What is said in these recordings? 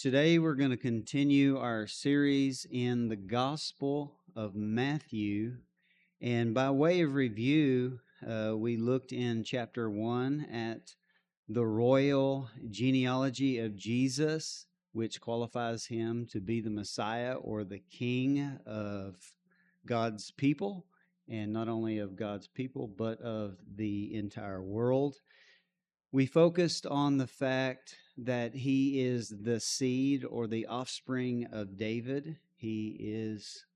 Today we're going to continue our series in the Gospel of Matthew. And by way of review, we looked in chapter 1 at the royal genealogy of Jesus, which qualifies him to be the Messiah or the King of God's people, and not only of God's people, but of the entire world. We focused on the fact that he is the seed or the offspring of David. He is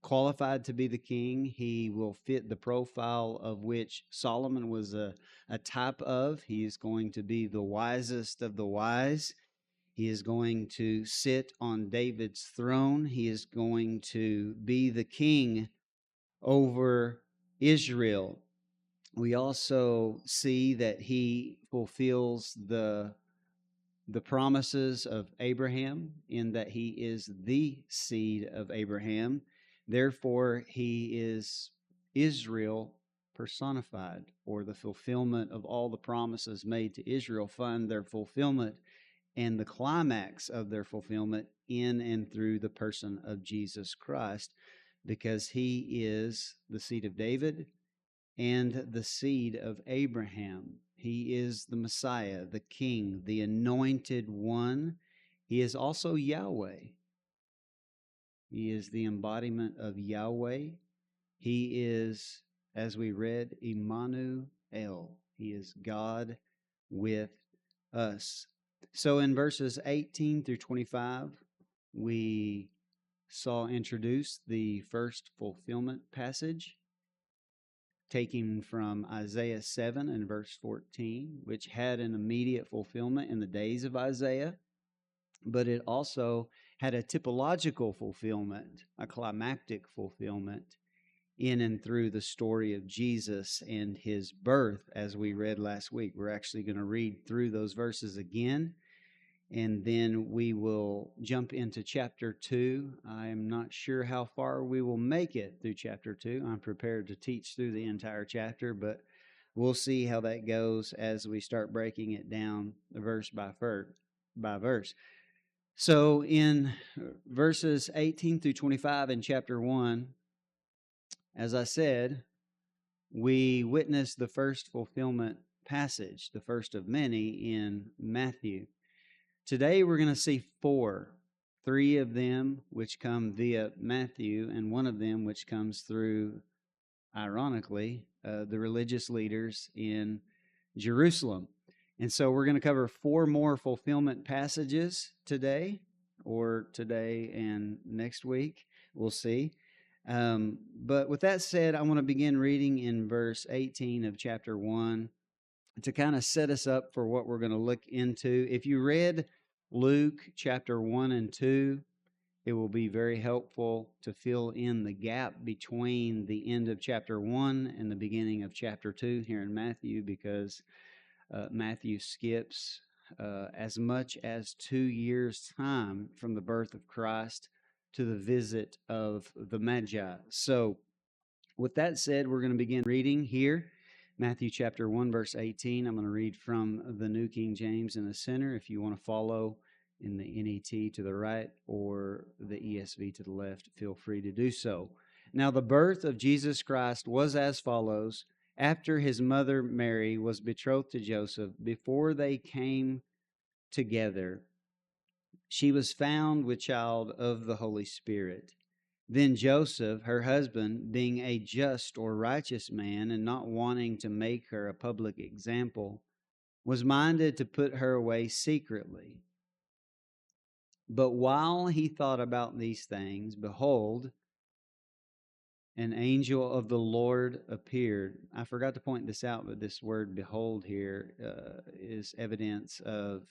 qualified to be the king. He will fit the profile of which Solomon was a type of. He is going to be the wisest of the wise. He is going to sit on David's throne. He is going to be the king over Israel. We also see that he fulfills the promises of Abraham in that he is the seed of Abraham. Therefore, he is Israel personified, or the fulfillment of all the promises made to Israel find their fulfillment and the climax of their fulfillment in and through the person of Jesus Christ, because he is the seed of David and the seed of Abraham. He is the Messiah, the King, the anointed one. He is also Yahweh. He is the embodiment of Yahweh. He is, as we read, Emmanuel. He is God with us. So in verses 18 through 25, we saw introduced the first fulfillment passage, taken from Isaiah 7 and verse 14, which had an immediate fulfillment in the days of Isaiah, but it also had a typological fulfillment, a climactic fulfillment in and through the story of Jesus and his birth, as we read last week. We're actually going to read through those verses again, and then we will jump into chapter 2. I am not sure how far we will make it through chapter 2. I'm prepared to teach through the entire chapter, but we'll see how that goes as we start breaking it down verse by verse. So in verses 18 through 25 in chapter 1, as I said, we witnessed the first fulfillment passage, the first of many in Matthew. Today we're going to see three of them which come via Matthew, and one of them which comes through, ironically, the religious leaders in Jerusalem. And so we're going to cover four more fulfillment passages today, or today and next week. We'll see. But with that said, I want to begin reading in verse 18 of chapter 1 to kind of set us up for what we're going to look into. If you read Luke chapter 1 and 2, it will be very helpful to fill in the gap between the end of chapter 1 and the beginning of chapter 2 here in Matthew, because Matthew skips as much as 2 years' time from the birth of Christ to the visit of the Magi. So with that said, we're going to begin reading here. Matthew chapter 1, verse 18. I'm going to read from the New King James in the center. If you want to follow in the NET to the right or the ESV to the left, feel free to do so. Now, the birth of Jesus Christ was as follows. After his mother Mary was betrothed to Joseph, before they came together, she was found with child of the Holy Spirit. Then Joseph, her husband, being a just or righteous man and not wanting to make her a public example, was minded to put her away secretly. But while he thought about these things, behold, an angel of the Lord appeared. I forgot to point this out, but this word behold here is evidence of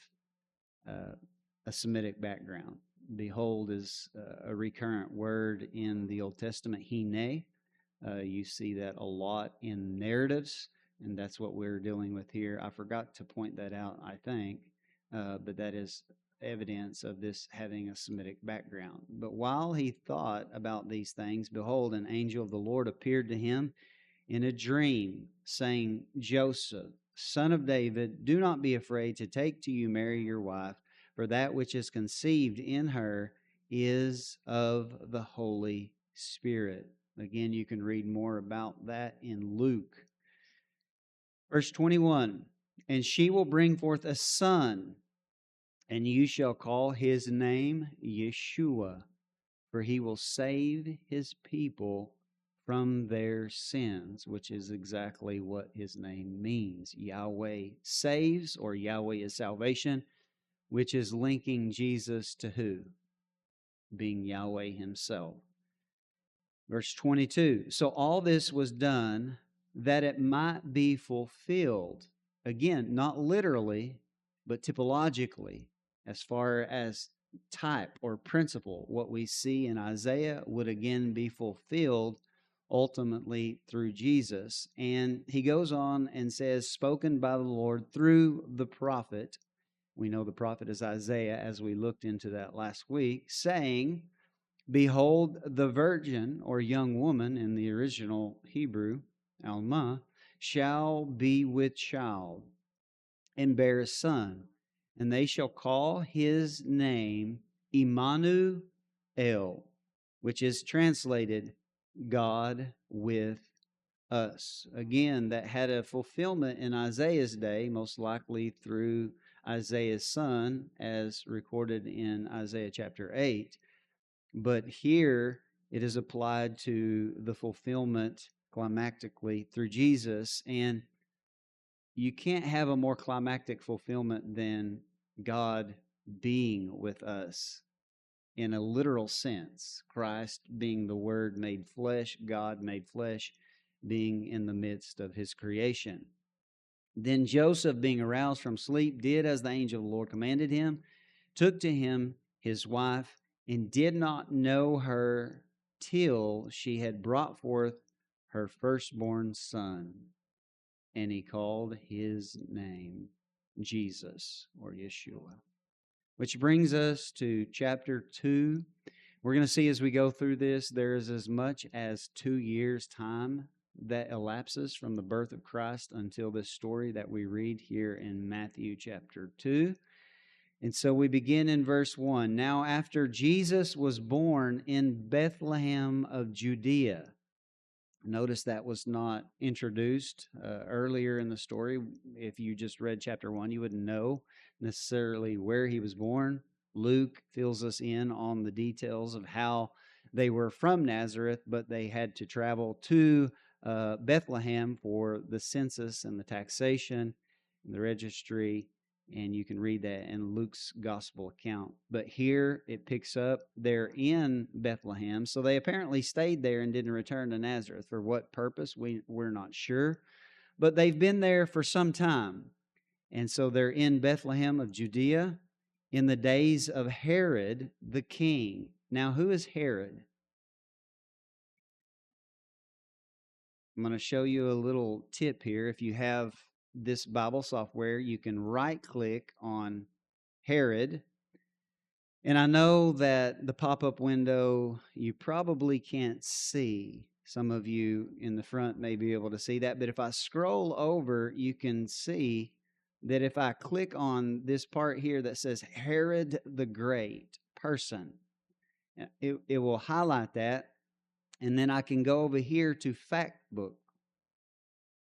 a Semitic background. Behold is a recurrent word in the Old Testament, hine. You see that a lot in narratives, and that's what we're dealing with here. I forgot to point that out, I think, but that is evidence of this having a Semitic background. But while he thought about these things, behold, an angel of the Lord appeared to him in a dream, saying, Joseph, son of David, do not be afraid to take to you Mary your wife, for that which is conceived in her is of the Holy Spirit. Again, you can read more about that in Luke. Verse 21, and she will bring forth a son, and you shall call his name Yeshua, for he will save his people from their sins, which is exactly what his name means. Yahweh saves, or Yahweh is salvation, which is linking Jesus to who? Being Yahweh himself. Verse 22, so all this was done that it might be fulfilled. Again, not literally, but typologically, as far as type or principle. What we see in Isaiah would again be fulfilled ultimately through Jesus. And he goes on and says, spoken by the Lord through the prophet. We know the prophet is Isaiah, as we looked into that last week, saying, behold, the virgin, or young woman in the original Hebrew, Alma, shall be with child and bear a son, and they shall call his name Immanuel, which is translated God with us. Again, that had a fulfillment in Isaiah's day, most likely through Isaiah's son, as recorded in Isaiah chapter 8. But here it is applied to the fulfillment climactically through Jesus. And you can't have a more climactic fulfillment than God being with us in a literal sense. Christ being the Word made flesh, God made flesh, being in the midst of his creation. Then Joseph, being aroused from sleep, did as the angel of the Lord commanded him, took to him his wife, and did not know her till she had brought forth her firstborn son. And he called his name Jesus, or Yeshua. Which brings us to chapter 2. We're going to see as we go through this, there is as much as 2 years' time that elapses from the birth of Christ until this story that we read here in Matthew chapter 2. And so we begin in verse 1. Now after Jesus was born in Bethlehem of Judea. Notice that was not introduced earlier in the story. If you just read chapter 1, you wouldn't know necessarily where he was born. Luke fills us in on the details of how they were from Nazareth, but they had to travel to Bethlehem for the census and the taxation and the registry. And you can read that in Luke's gospel account. But here it picks up, they're in Bethlehem. So they apparently stayed there and didn't return to Nazareth. For what purpose, we're not sure. But they've been there for some time. And so they're in Bethlehem of Judea in the days of Herod the king. Now, who is Herod? I'm going to show you a little tip here. If you have this Bible software, you can right-click on Herod. And I know that the pop-up window you probably can't see. Some of you in the front may be able to see that. But if I scroll over, you can see that if I click on this part here that says Herod the Great person, it will highlight that. And then I can go over here to Fact Book.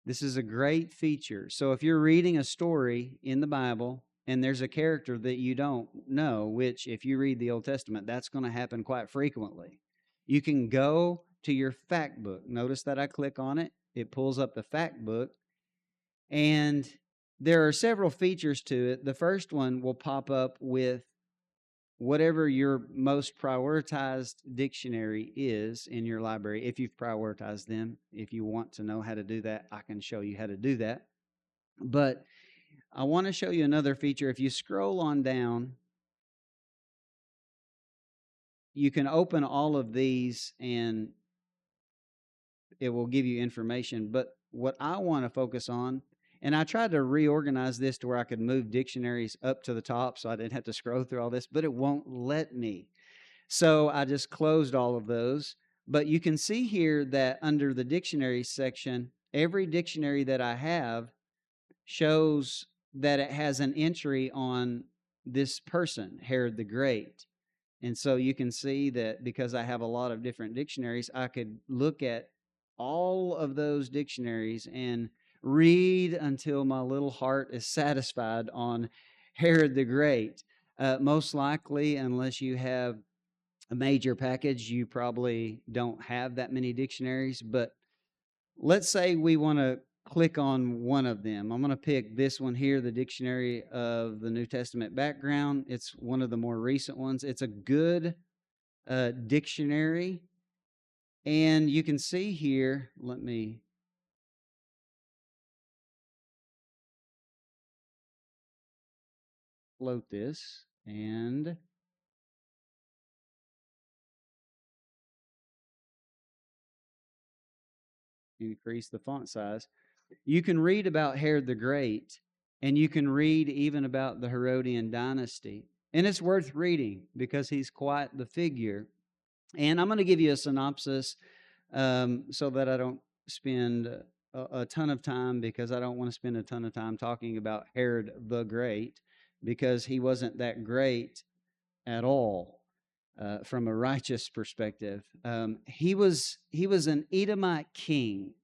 This is a great feature. So if you're reading a story in the Bible and there's a character that you don't know, which if you read the Old Testament, that's going to happen quite frequently, you can go to your fact book. Notice that I click on it. It pulls up the fact book. And there are several features to it. The first one will pop up with whatever your most prioritized dictionary is in your library, if you've prioritized them. If you want to know how to do that, I can show you how to do that. But I want to show you another feature. If you scroll on down, you can open all of these and it will give you information. But what I want to focus on, and I tried to reorganize this to where I could move dictionaries up to the top so I didn't have to scroll through all this, but it won't let me. So I just closed all of those. But you can see here that under the dictionary section, every dictionary that I have shows that it has an entry on this person, Herod the Great. And so you can see that because I have a lot of different dictionaries, I could look at all of those dictionaries and read until my little heart is satisfied on Herod the Great. Most likely, unless you have a major package, you probably don't have that many dictionaries. But let's say we want to click on one of them. I'm going to pick this one here, the Dictionary of the New Testament Background. It's one of the more recent ones. It's a good dictionary. And you can see here, let me float this and increase the font size. You can read about Herod the Great, and you can read even about the Herodian dynasty. And it's worth reading because he's quite the figure. And I'm going to give you a synopsis so that I don't spend a ton of time, because I don't want to spend a ton of time talking about Herod the Great, because he wasn't that great at all from a righteous perspective. He was an Edomite king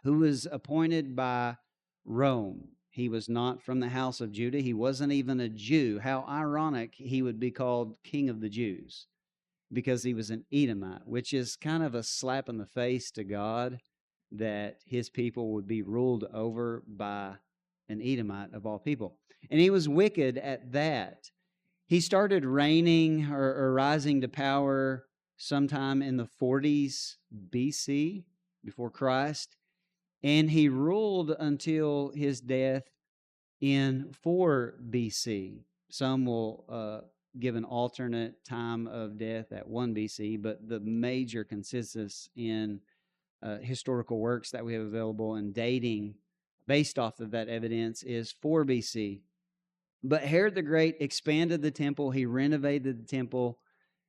who was appointed by Rome. He was not from the house of Judah. He wasn't even a Jew. How ironic he would be called King of the Jews, because he was an Edomite, which is kind of a slap in the face to God that his people would be ruled over by an Edomite of all people. And he was wicked at that. He started reigning or rising to power sometime in the 40s BC, before Christ, and he ruled until his death in 4 BC. Some will give an alternate time of death at 1 BC, but the major consensus in historical works that we have available and dating based off of that evidence is 4 BC. But Herod the Great expanded the temple. He renovated the temple,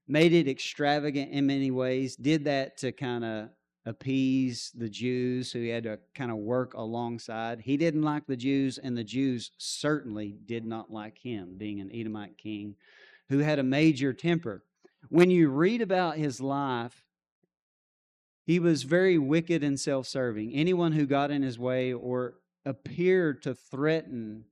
made it extravagant in many ways, did that to kind of appease the Jews who he had to kind of work alongside. He didn't like the Jews, and the Jews certainly did not like him, being an Edomite king who had a major temper. When you read about his life, he was very wicked and self-serving. Anyone who got in his way or appeared to threaten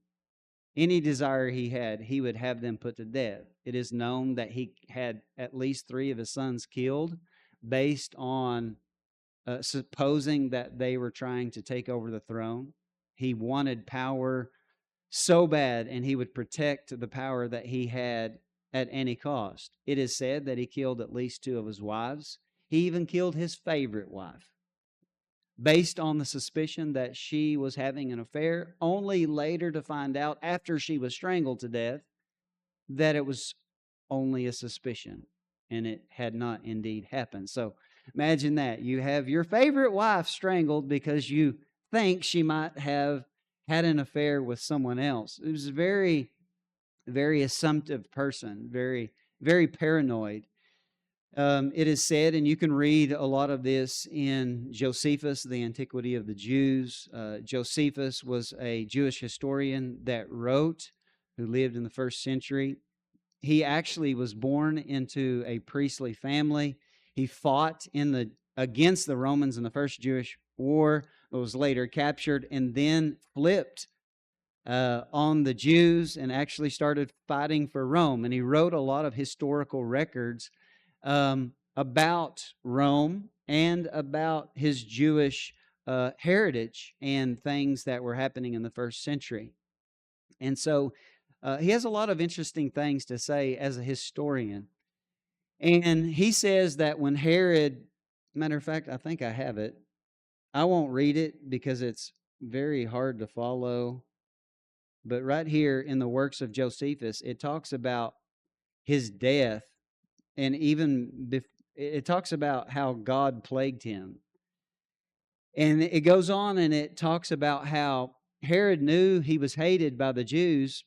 any desire he had, he would have them put to death. It is known that he had at least 3 of his sons killed based on supposing that they were trying to take over the throne. He wanted power so bad, and he would protect the power that he had at any cost. It is said that he killed at least 2 of his wives. He even killed his favorite wife, based on the suspicion that she was having an affair, only later to find out, after she was strangled to death, that it was only a suspicion and it had not indeed happened. So imagine that. You have your favorite wife strangled because you think she might have had an affair with someone else. It was a very, very assumptive person, very, very paranoid. It is said, and you can read a lot of this in Josephus, The Antiquity of the Jews. Josephus was a Jewish historian that wrote, who lived in the 1st century. He actually was born into a priestly family. He fought against the Romans in the First Jewish War, but was later captured and then flipped on the Jews and actually started fighting for Rome. And he wrote a lot of historical records about Rome and about his Jewish heritage and things that were happening in the 1st century. And so he has a lot of interesting things to say as a historian. And he says that when Herod, matter of fact, I think I have it. I won't read it because it's very hard to follow. But right here in the works of Josephus, it talks about his death, and even it talks about how God plagued him. And it goes on and it talks about how Herod knew he was hated by the Jews,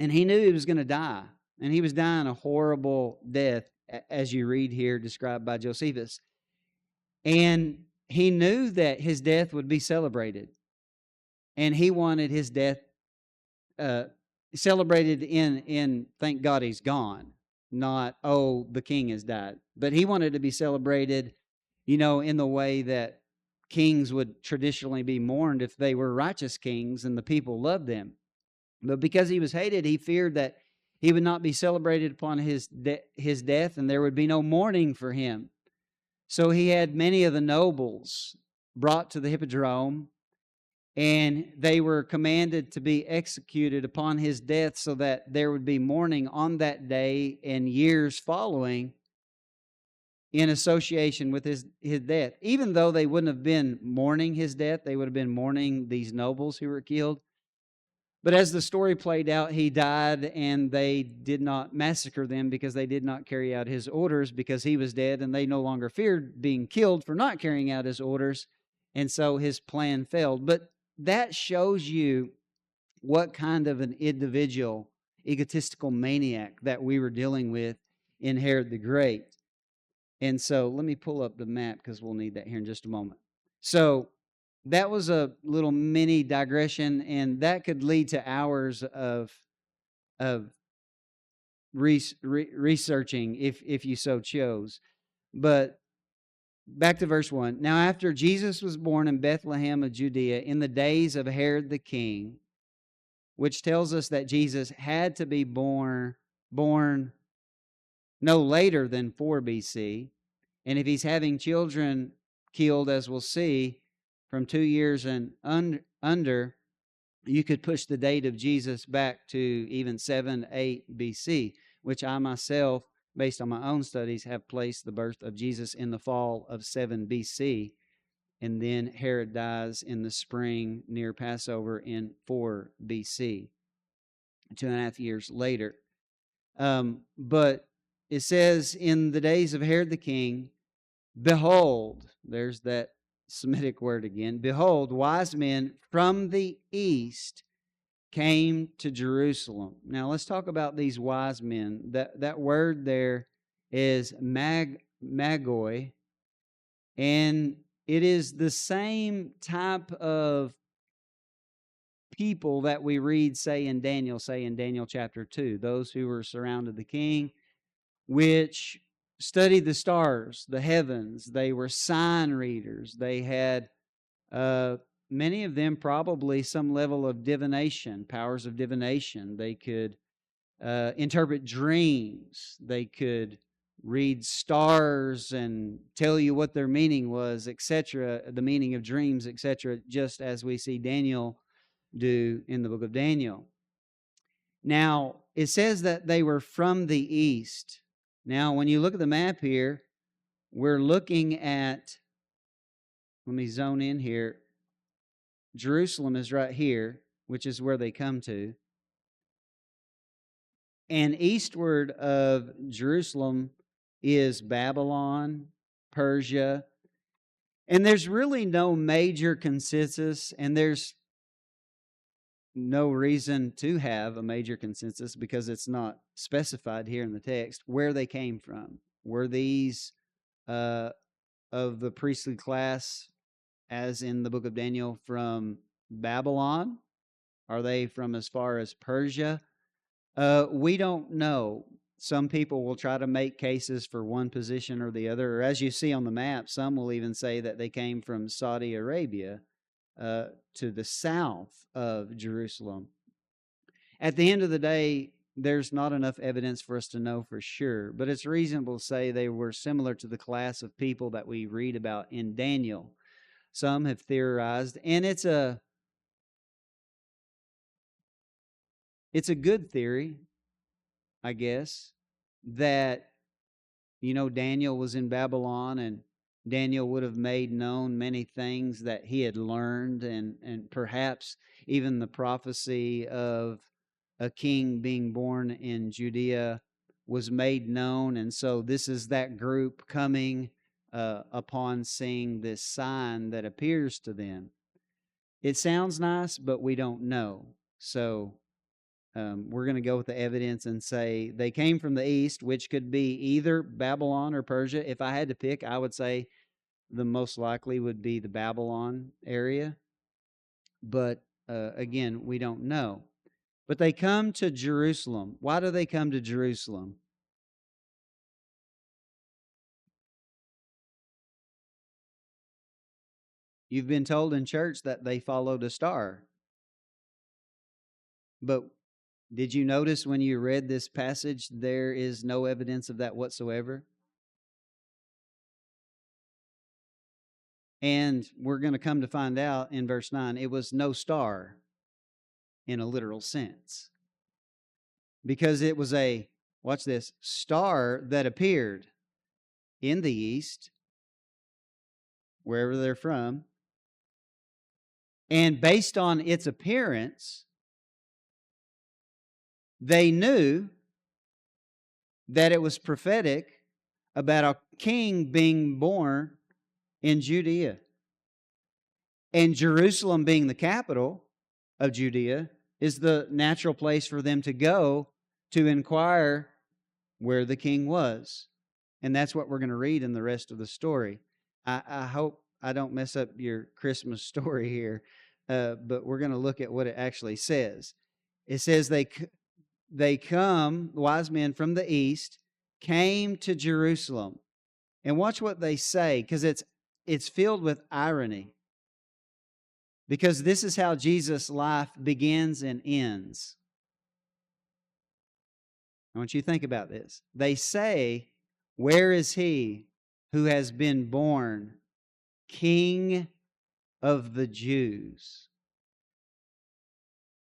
and he knew he was going to die. And he was dying a horrible death, as you read here, described by Josephus. And he knew that his death would be celebrated. And he wanted his death celebrated in thank God he's gone, not oh the king has died. But he wanted to be celebrated, in the way that kings would traditionally be mourned if they were righteous kings and the people loved them. But because he was hated, he feared that he would not be celebrated upon his death, and there would be no mourning for him. So he had many of the nobles brought to the hippodrome, and they were commanded to be executed upon his death so that there would be mourning on that day and years following in association with his death. Even though they wouldn't have been mourning his death, they would have been mourning these nobles who were killed. But as the story played out, he died, and they did not massacre them because they did not carry out his orders, because he was dead, and they no longer feared being killed for not carrying out his orders. And so his plan failed. But that shows you what kind of an individual, egotistical maniac that we were dealing with in Herod the Great. And so let me pull up the map because we'll need that here in just a moment. So that was a little mini digression, and that could lead to hours of researching if you so chose. But back to verse 1. Now, after Jesus was born in Bethlehem of Judea in the days of Herod the king, which tells us that Jesus had to be born no later than 4 BC. And if he's having children killed, as we'll see, from 2 years and under, you could push the date of Jesus back to even 7, 8 BC, which I myself, based on my own studies, have placed the birth of Jesus in the fall of 7 BC. And then Herod dies in the spring near Passover in 4 BC, 2.5 years later. But it says, in the days of Herod the king, behold, there's that Semitic word again, behold, wise men from the east came to Jerusalem. Now let's talk about these wise men. That word there is magoi, and it is the same type of people that we read say in Daniel chapter 2, those who were surrounded the king, which studied the stars, the heavens. They were sign readers. They had, many of them, probably some level of divination, powers of divination. They could interpret dreams. They could read stars and tell you what their meaning was, etc., the meaning of dreams, etc., just as we see Daniel do in the book of Daniel. Now, it says that they were from the east. Now, when you look at the map here, we're looking at, let me zone in here. Jerusalem is right here, which is where they come to. And eastward of Jerusalem is Babylon, Persia. And there's really no major consensus, and there's no reason to have a major consensus because it's not specified here in the text where they came from. Were these of the priestly class, as in the book of Daniel, from Babylon? Are they from as far as Persia? We don't know. Some people will try to make cases for one position or the other, or as you see on the map, some will even say that they came from Saudi Arabia, to the south of Jerusalem. At the end of the day, there's not enough evidence for us to know for sure, but it's reasonable to say they were similar to the class of people that we read about in Daniel. Some have theorized, and it's a good theory, I guess, that, Daniel was in Babylon, and Daniel would have made known many things that he had learned, and perhaps even the prophecy of a king being born in Judea was made known. And so this is that group coming upon seeing this sign that appears to them. It sounds nice, but we don't know. So we're going to go with the evidence and say they came from the east, which could be either Babylon or Persia. If I had to pick, I would say the most likely would be the Babylon area. But again, we don't know. But they come to Jerusalem. Why do they come to Jerusalem? You've been told in church that they followed a star. But did you notice when you read this passage, there is no evidence of that whatsoever? And we're going to come to find out in verse 9, it was no star in a literal sense. Because it was a, watch this, star that appeared in the east, wherever they're from. And based on its appearance, they knew that it was prophetic about a king being born in Judea. And Jerusalem being the capital of Judea is the natural place for them to go to inquire where the king was. And that's what we're going to read in the rest of the story. I hope I don't mess up your Christmas story here, but we're going to look at what it actually says. It says they come, wise men from the east, came to Jerusalem. And watch what they say, because it's filled with irony. Because this is how Jesus' life begins and ends. I want you to think about this. They say, "Where is he who has been born King of the Jews?"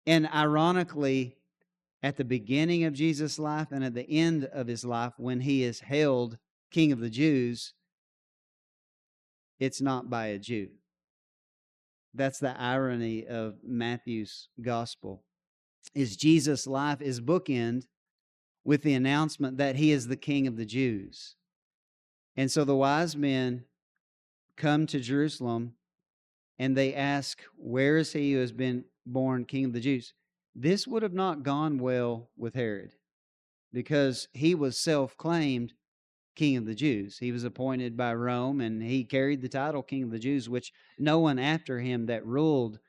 And ironically, at the beginning of Jesus' life and at the end of his life, when he is hailed King of the Jews, it's not by a Jew. That's the irony of Matthew's gospel, is Jesus' life is bookend with the announcement that he is the King of the Jews. And so the wise men come to Jerusalem and they ask, "Where is he who has been born King of the Jews?" This would have not gone well with Herod, because he was self-claimed King of the Jews. He was appointed by Rome, and he carried the title King of the Jews, which no one after him that ruled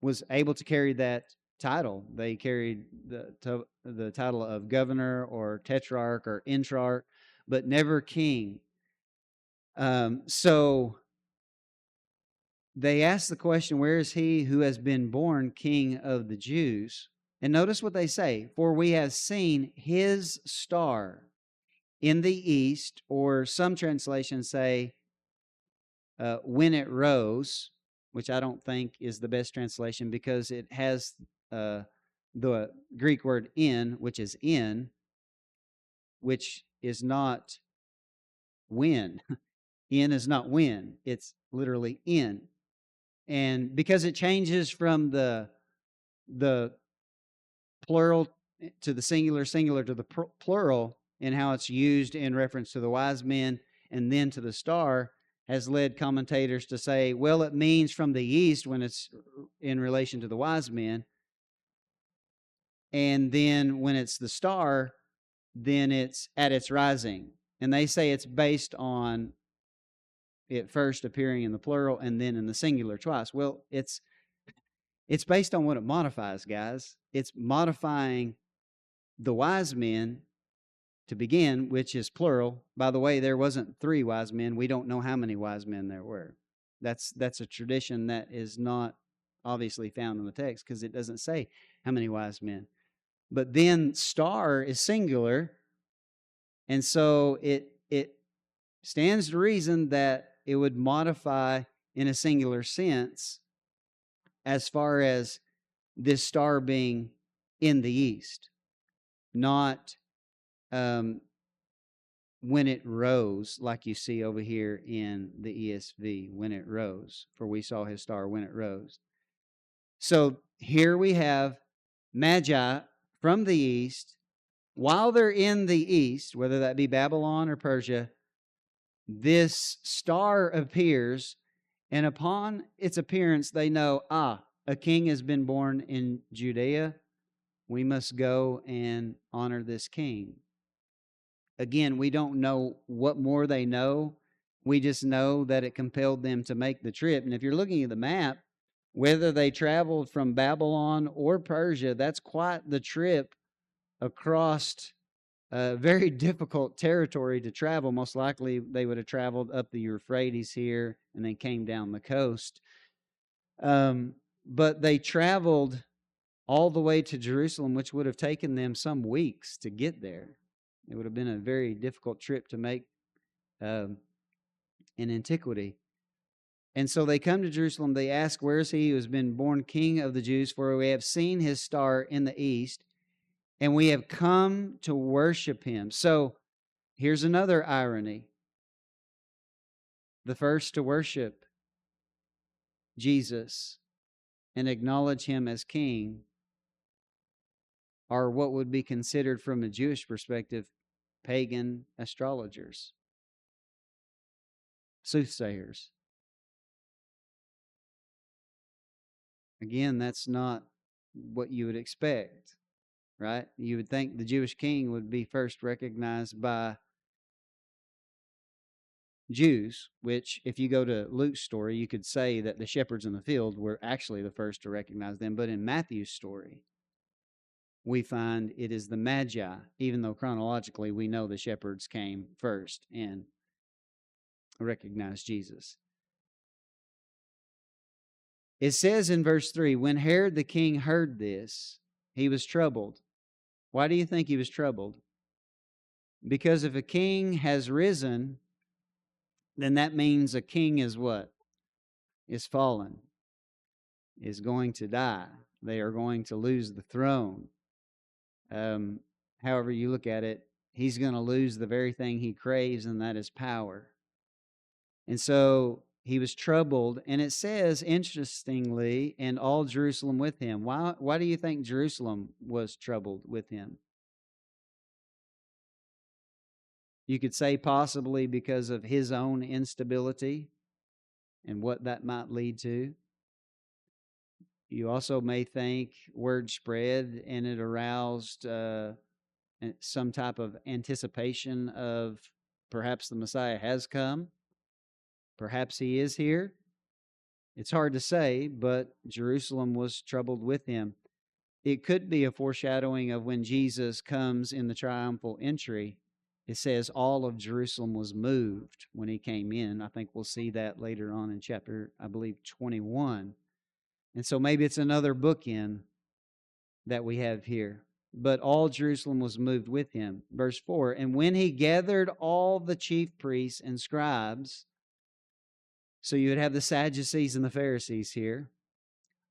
was able to carry that title. They carried the title of governor or tetrarch or intrarch, but never king. So they ask the question, "Where is he who has been born King of the Jews?" And notice what they say, "For we have seen his star in the east," or some translations say, "when it rose," which I don't think is the best translation, because it has the Greek word in, which is in, which is not when. In is not when. It's literally in. And because it changes from the plural to the singular, singular to the plural, and how it's used in reference to the wise men and then to the star, has led commentators to say, well, it means from the east when it's in relation to the wise men. And then when it's the star, then it's at its rising. And they say it's based on it first appearing in the plural and then in the singular twice. Well, it's based on what it modifies, guys. It's modifying the wise men to begin, which is plural. By the way, there wasn't 3 wise men. We don't know how many wise men there were. That's a tradition that is not obviously found in the text, because it doesn't say how many wise men. But then star is singular, and so it stands to reason that it would modify in a singular sense as far as this star being in the east, not when it rose, like you see over here in the ESV, when it rose, for we saw his star when it rose. So here we have Magi from the east. While they're in the east, whether that be Babylon or Persia, this star appears, and upon its appearance, they know, a king has been born in Judea. We must go and honor this king. Again, we don't know what more they know. We just know that it compelled them to make the trip. And if you're looking at the map, Whether they traveled from Babylon or Persia, that's quite the trip across very difficult territory to travel. Most likely they would have traveled up the Euphrates here and then came down the coast. But they traveled all the way to Jerusalem, which would have taken them some weeks to get there. It would have been a very difficult trip to make in antiquity. And so they come to Jerusalem. They ask, "Where is he who has been born King of the Jews? For we have seen his star in the east, and we have come to worship him." So here's another irony. The first to worship Jesus and acknowledge him as king are what would be considered, from a Jewish perspective, pagan astrologers, soothsayers. Again, that's not what you would expect, right? You would think the Jewish king would be first recognized by Jews, which, if you go to Luke's story, you could say that the shepherds in the field were actually the first to recognize them. But in Matthew's story, we find it is the Magi, even though chronologically we know the shepherds came first and recognized Jesus. It says in verse 3, when Herod the king heard this, he was troubled. Why do you think he was troubled? Because if a king has risen, then that means a king is what? Is fallen, is going to die. They are going to lose the throne. However you look at it, he's going to lose the very thing he craves, and that is power. And so he was troubled, and it says, interestingly, and all Jerusalem with him. Why do you think Jerusalem was troubled with him? You could say possibly because of his own instability and what that might lead to. You also may think word spread and it aroused some type of anticipation of perhaps the Messiah has come. Perhaps he is here. It's hard to say, but Jerusalem was troubled with him. It could be a foreshadowing of when Jesus comes in the triumphal entry. It says all of Jerusalem was moved when he came in. I think we'll see that later on in chapter, I believe, 21. And so maybe it's another bookend that we have here. But all Jerusalem was moved with him. Verse 4, and when he gathered all the chief priests and scribes, so you would have the Sadducees and the Pharisees here,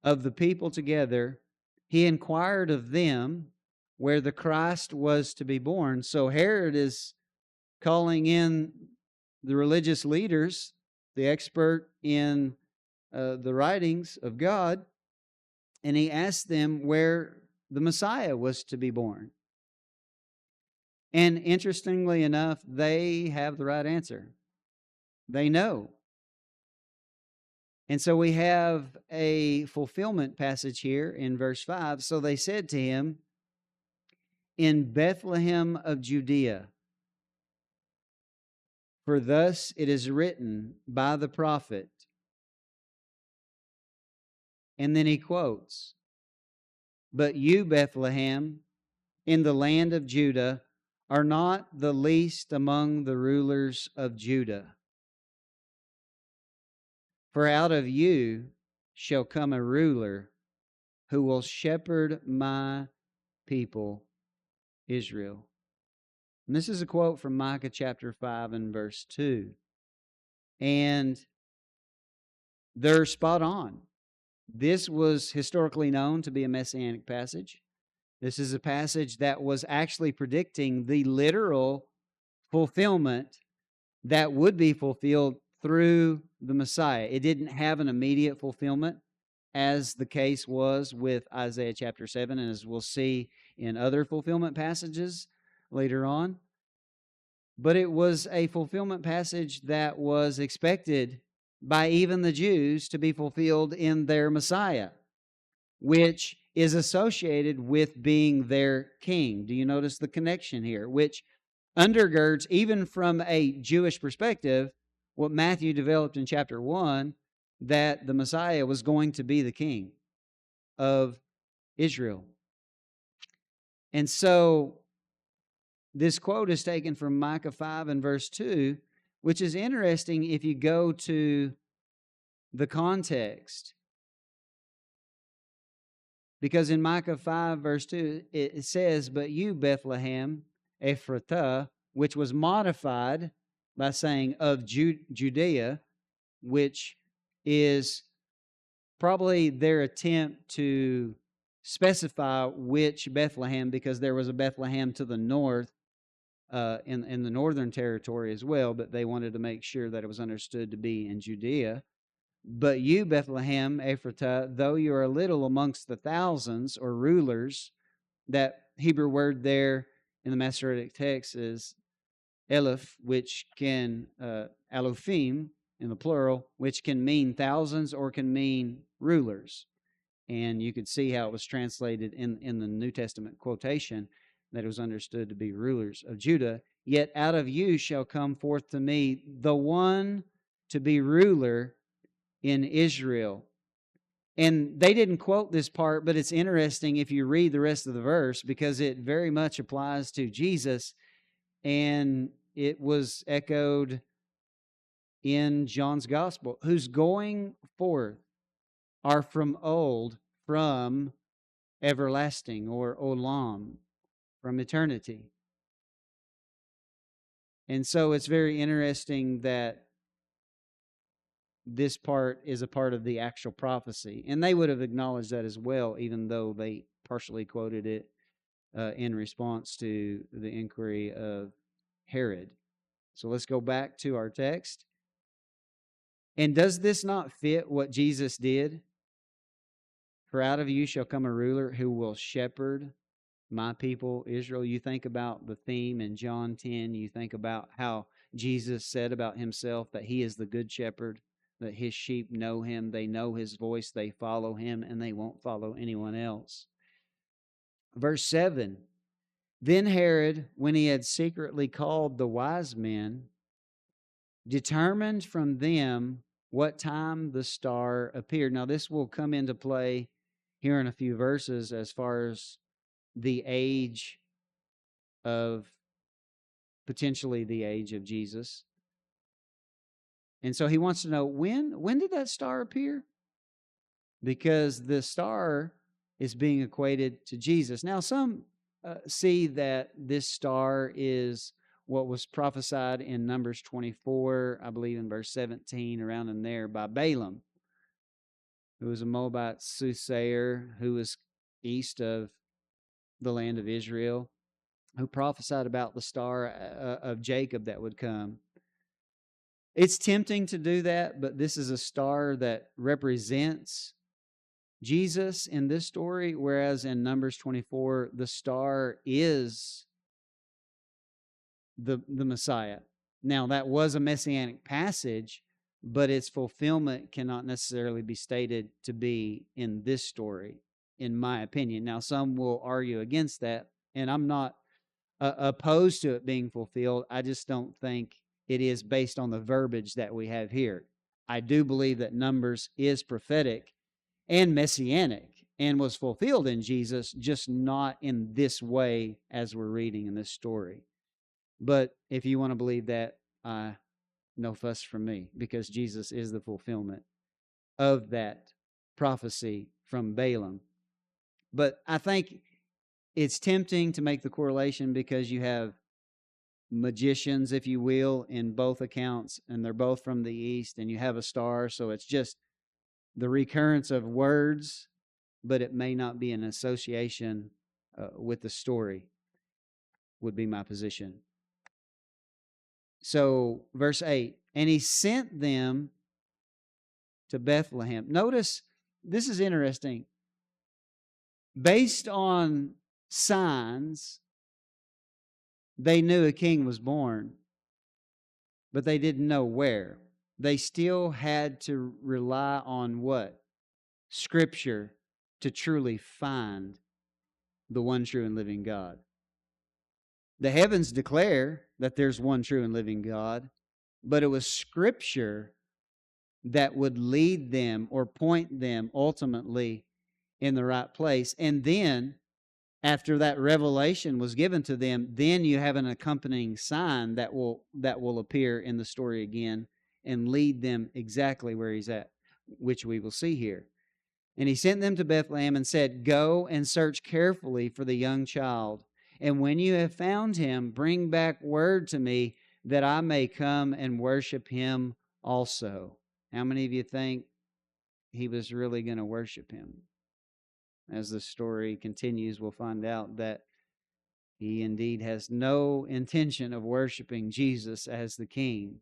of the people together, he inquired of them where the Christ was to be born. So Herod is calling in the religious leaders, the expert in the writings of God, and he asked them where the Messiah was to be born. And interestingly enough, they have the right answer. They know. And so we have a fulfillment passage here in verse 5. So they said to him, in Bethlehem of Judea, for thus it is written by the prophet. And then he quotes, but you, Bethlehem, in the land of Judah, are not the least among the rulers of Judah. For out of you shall come a ruler who will shepherd my people, Israel. And this is a quote from Micah chapter 5 and verse 2. And they're spot on. This was historically known to be a messianic passage. This is a passage that was actually predicting the literal fulfillment that would be fulfilled through the Messiah. It didn't have an immediate fulfillment, as the case was with Isaiah chapter 7, and as we'll see in other fulfillment passages later on. But it was a fulfillment passage that was expected by even the Jews to be fulfilled in their Messiah, which is associated with being their king. Do you notice the connection here? Which undergirds, even from a Jewish perspective, what Matthew developed in chapter 1, that the Messiah was going to be the king of Israel. And so this quote is taken from Micah 5 and verse 2, which is interesting if you go to the context. Because in Micah 5 verse 2, it says, "But you, Bethlehem, Ephrathah," which was modified by saying of Judea, which is probably their attempt to specify which Bethlehem, because there was a Bethlehem to the north in the northern territory as well, but they wanted to make sure that it was understood to be in Judea. "But you, Bethlehem, Ephratah, though you are little amongst the thousands," or rulers, that Hebrew word there in the Masoretic text is Eleph, which can, Alophim in the plural, which can mean thousands or can mean rulers. And you could see how it was translated in the New Testament quotation, that it was understood to be rulers of Judah. "Yet out of you shall come forth to me the one to be ruler in Israel." And they didn't quote this part, but it's interesting if you read the rest of the verse, because it very much applies to Jesus, and it was echoed in John's gospel. "Whose going forth are from old, from everlasting," or olam, from eternity. And so it's very interesting that this part is a part of the actual prophecy. And they would have acknowledged that as well, even though they partially quoted it in response to the inquiry of Herod. So let's go back to our text. "And does this not fit what Jesus did? For out of you shall come a ruler who will shepherd my people, Israel." You think about the theme in John 10. You think about how Jesus said about himself that he is the good shepherd, that his sheep know him, they know his voice, they follow him, and they won't follow anyone else. Verse 7, "Then Herod, when he had secretly called the wise men, determined from them what time the star appeared." Now, this will come into play here in a few verses as far as the age of, potentially the age of Jesus. And so he wants to know, when did that star appear? Because the star is being equated to Jesus. Now, some see that this star is what was prophesied in Numbers 24, I believe in verse 17, around in there, by Balaam, who was a Moabite soothsayer who was east of the land of Israel, who prophesied about the star of Jacob that would come. It's tempting to do that, but this is a star that represents Jesus in this story, whereas in Numbers 24, the star is the Messiah. Now, that was a messianic passage, but its fulfillment cannot necessarily be stated to be in this story, in my opinion. Now, some will argue against that, and I'm not opposed to it being fulfilled. I just don't think it is based on the verbiage that we have here. I do believe that Numbers is prophetic and messianic and was fulfilled in Jesus, just not in this way as we're reading in this story. But if you want to believe that, no fuss from me, because Jesus is the fulfillment of that prophecy from Balaam. But I think it's tempting to make the correlation because you have magicians, if you will, in both accounts, and they're both from the east, and you have a star, so it's just the recurrence of words, but it may not be an association with the story, would be my position. So, verse 8, "And he sent them to Bethlehem." Notice, this is interesting. Based on signs, they knew a king was born, but they didn't know where. They still had to rely on what? Scripture to truly find the one true and living God. The heavens declare that there's one true and living God, but it was Scripture that would lead them or point them ultimately in the right place. And then, after that revelation was given to them, then you have an accompanying sign that will appear in the story again and lead them exactly where he's at, which we will see here. And he sent them to Bethlehem and said, "Go and search carefully for the young child. And when you have found him, bring back word to me that I may come and worship him also." How many of you think he was really going to worship him? As the story continues, we'll find out that he indeed has no intention of worshiping Jesus as the king.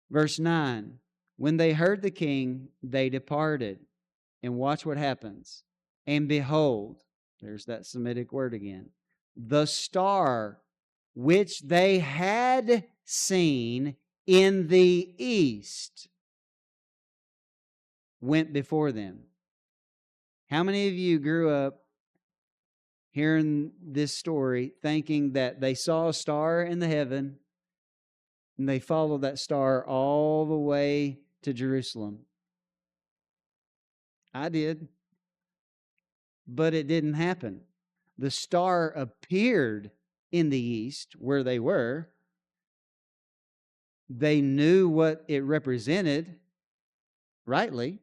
Verse 9, when they heard the king, they departed. And watch what happens. And behold, there's that Semitic word again, the star which they had seen in the east went before them. How many of you grew up hearing this story thinking that they saw a star in the heaven and they followed that star all the way to Jerusalem? I did. But it didn't happen. The star appeared in the east where they were. They knew what it represented, rightly.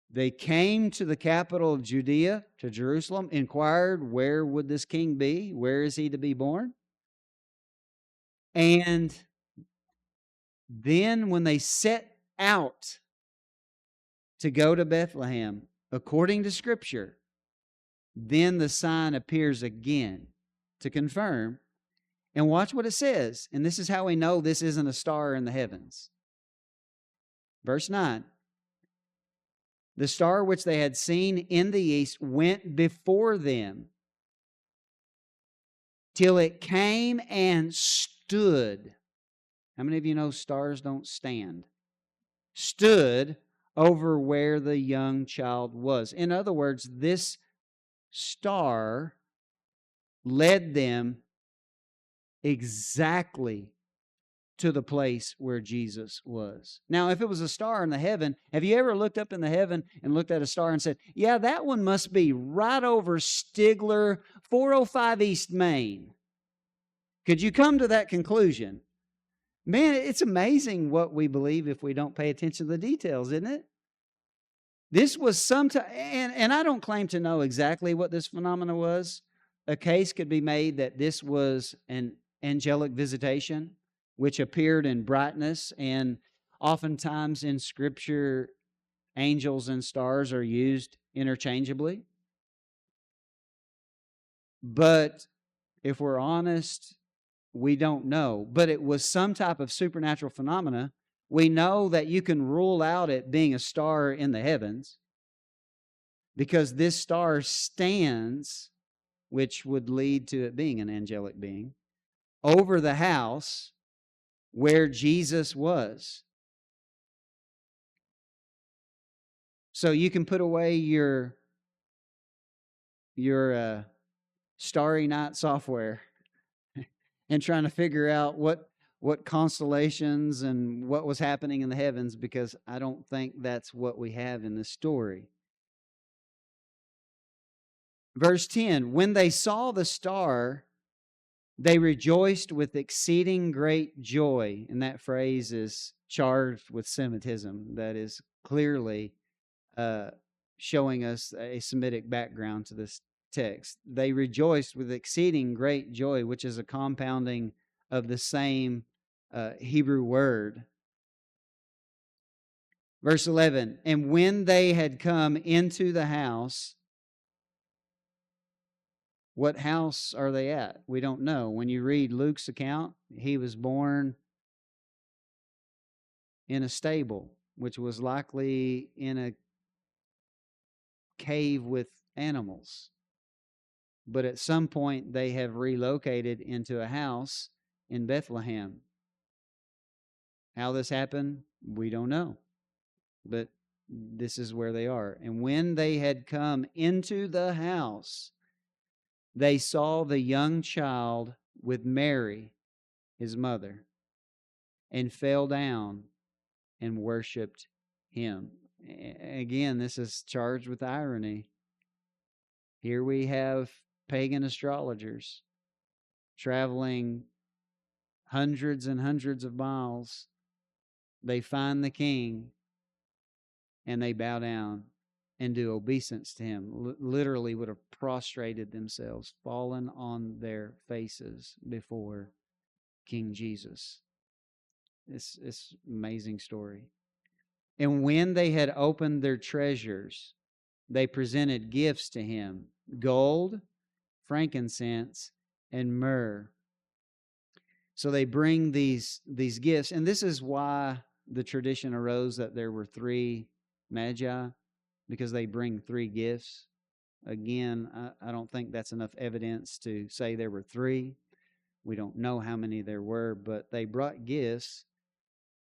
They came to the capital of Judea, to Jerusalem, inquired, where would this king be? Where is he to be born? And then when they set out to go to Bethlehem, according to Scripture, then the sign appears again to confirm. And watch what it says. And this is how we know this isn't a star in the heavens. Verse 9. The star which they had seen in the east went before them till it came and stood. How many of you know stars don't stand? Stood over where the young child was. In other words, this star led them exactly to the place where Jesus was. Now, if it was a star in the heaven, have you ever looked up in the heaven and looked at a star and said, yeah, that one must be right over Stigler, 405 East Main? Could you come to that conclusion? Man, it's amazing what we believe if we don't pay attention to the details, isn't it? This was sometime, and I don't claim to know exactly what this phenomena was. A case could be made that this was an angelic visitation, which appeared in brightness, and oftentimes in Scripture, angels and stars are used interchangeably. But if we're honest, we don't know. But it was some type of supernatural phenomena. We know that you can rule out it being a star in the heavens because this star stands, which would lead to it being an angelic being, over the house where Jesus was. So you can put away your Starry Night software and trying to figure out what constellations and what was happening in the heavens, because I don't think that's what we have in this story. Verse 10, when they saw the star, they rejoiced with exceeding great joy. And that phrase is charged with Semitism. That is clearly showing us a Semitic background to this text. They rejoiced with exceeding great joy, which is a compounding of the same Hebrew word. Verse 11, and when they had come into the house, what house are they at? We don't know. When you read Luke's account, he was born in a stable, which was likely in a cave with animals. But at some point, they have relocated into a house in Bethlehem. How this happened, we don't know. But this is where they are. And when they had come into the house, they saw the young child with Mary, his mother, and fell down and worshiped him. Again, this is charged with irony. Here we have pagan astrologers traveling hundreds and hundreds of miles. They find the king and they bow down and do obeisance to him. Literally would have prostrated themselves, fallen on their faces before King Jesus. It's amazing story. And when they had opened their treasures, they presented gifts to him: gold, frankincense, and myrrh. So they bring these gifts, and this is why the tradition arose that there were 3 Magi, because they bring 3 gifts. Again, I don't think that's enough evidence to say there were 3. We don't know how many there were, but they brought gifts,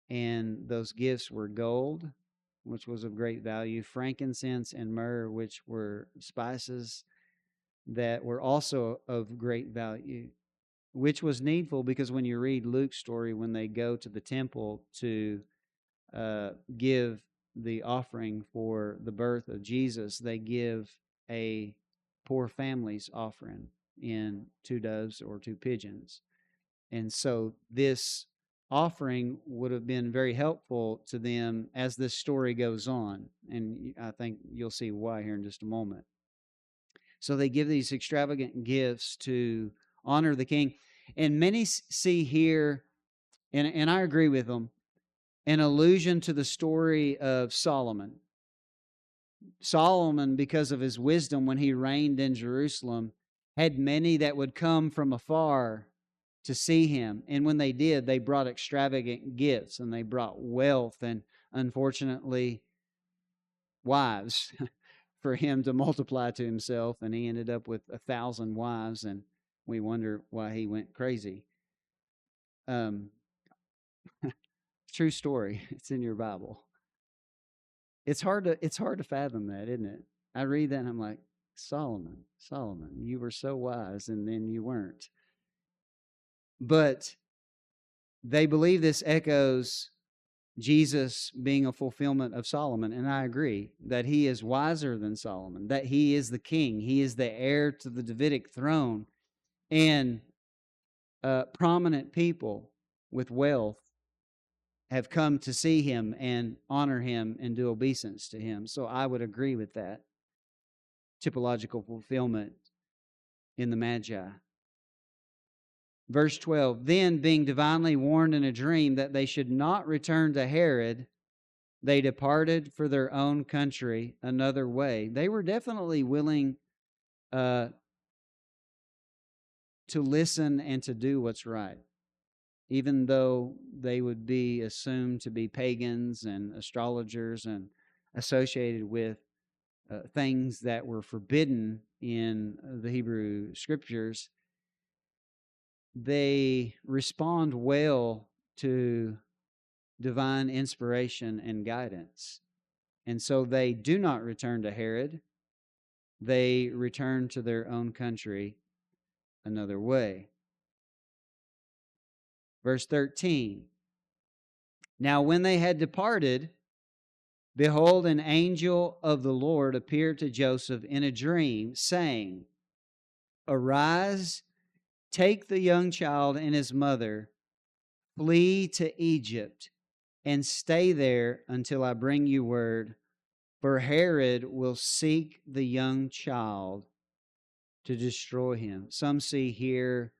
and those gifts were gold, which was of great value, frankincense and myrrh, which were spices that were also of great value, which was needful because when you read Luke's story, when they go to the temple to give the offering for the birth of Jesus, they give a poor family's offering in 2 doves or 2 pigeons. And so this offering would have been very helpful to them as this story goes on. And I think you'll see why here in just a moment. So they give these extravagant gifts to honor the king. And many see here, and I agree with them, an allusion to the story of Solomon. Solomon, because of his wisdom when he reigned in Jerusalem, had many that would come from afar to see him. And when they did, they brought extravagant gifts, and they brought wealth and, unfortunately, wives for him to multiply to himself. And he ended up with 1,000 wives, and we wonder why he went crazy. True story. It's in your Bible. It's hard to fathom that, isn't it? I read that and I'm like, Solomon, you were so wise, and then you weren't. But they believe this echoes Jesus being a fulfillment of Solomon, and I agree that he is wiser than Solomon, that he is the king, he is the heir to the Davidic throne, and prominent people with wealth have come to see him and honor him and do obeisance to him. So I would agree with that typological fulfillment in the Magi. Verse 12, then being divinely warned in a dream that they should not return to Herod, they departed for their own country another way. They were definitely willing to listen and to do what's right, even though they would be assumed to be pagans and astrologers and associated with things that were forbidden in the Hebrew Scriptures. They respond well to divine inspiration and guidance. And so they do not return to Herod. They return to their own country another way. Verse 13. Now when they had departed, behold, an angel of the Lord appeared to Joseph in a dream, saying, arise, take the young child and his mother, flee to Egypt, and stay there until I bring you word, for Herod will seek the young child to destroy him. Some see here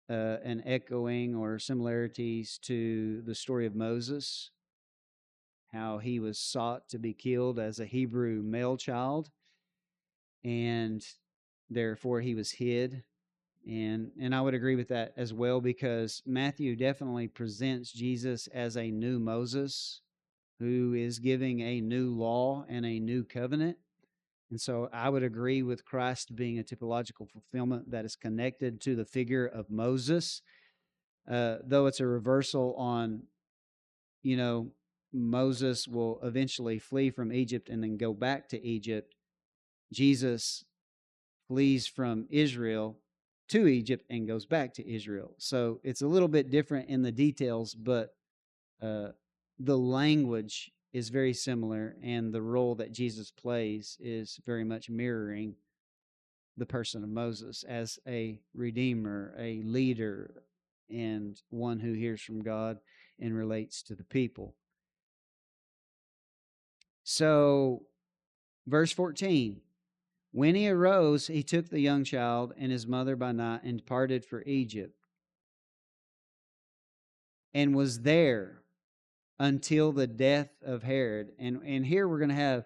an echoing or similarities to the story of Moses, how he was sought to be killed as a Hebrew male child, and therefore he was hid. And I would agree with that as well, because Matthew definitely presents Jesus as a new Moses who is giving a new law and a new covenant. And so I would agree with Christ being a typological fulfillment that is connected to the figure of Moses, though it's a reversal on, Moses will eventually flee from Egypt and then go back to Egypt. Jesus flees from Israel to Egypt and goes back to Israel. So it's a little bit different in the details, but the language is very similar, and the role that Jesus plays is very much mirroring the person of Moses as a redeemer, a leader, and one who hears from God and relates to the people. So, verse 14, when he arose, he took the young child and his mother by night and departed for Egypt, and was there until the death of Herod. And here we're going to have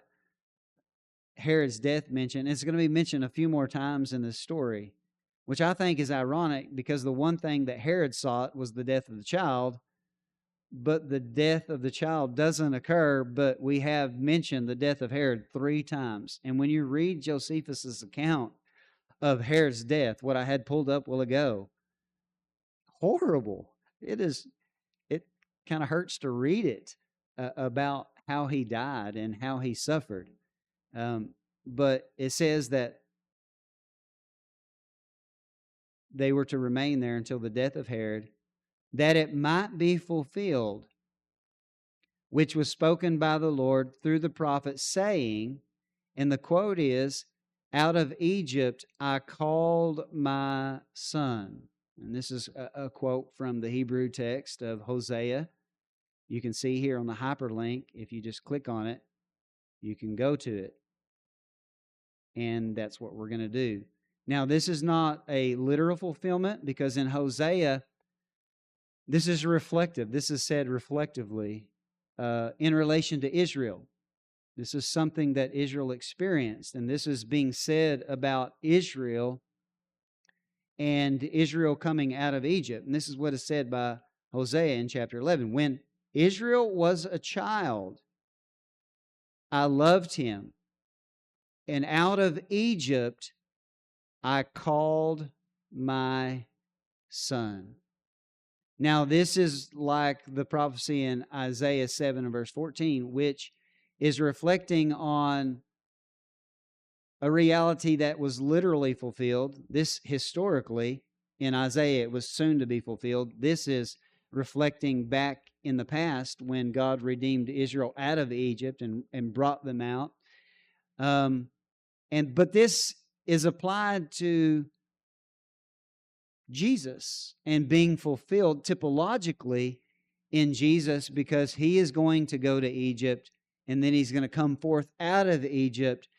Herod's death mentioned. It's going to be mentioned a few more times in this story, which I think is ironic because the one thing that Herod sought was the death of the child, but the death of the child doesn't occur, but we have mentioned the death of Herod 3 times. And when you read Josephus's account of Herod's death, what I had pulled up a while ago, horrible. It kind of hurts to read it about how he died and how he suffered. But it says that they were to remain there until the death of Herod, that it might be fulfilled, which was spoken by the Lord through the prophet, saying, and the quote is, out of Egypt I called my son. And this is a quote from the Hebrew text of Hosea. You can see here on the hyperlink, if you just click on it, you can go to it. And that's what we're going to do. Now, this is not a literal fulfillment because in Hosea, this is reflective. This is said reflectively in relation to Israel. This is something that Israel experienced, and this is being said about Israel and Israel coming out of Egypt. And this is what is said by Hosea in chapter 11. When Israel was a child, I loved him, and out of Egypt I called my son. Now, this is like the prophecy in Isaiah 7 and verse 14, which is reflecting on a reality that was literally fulfilled. This historically, in Isaiah, it was soon to be fulfilled. This is reflecting back in the past when God redeemed Israel out of Egypt and brought them out. But this is applied to Jesus and being fulfilled typologically in Jesus because he is going to go to Egypt and then he's going to come forth out of Egypt.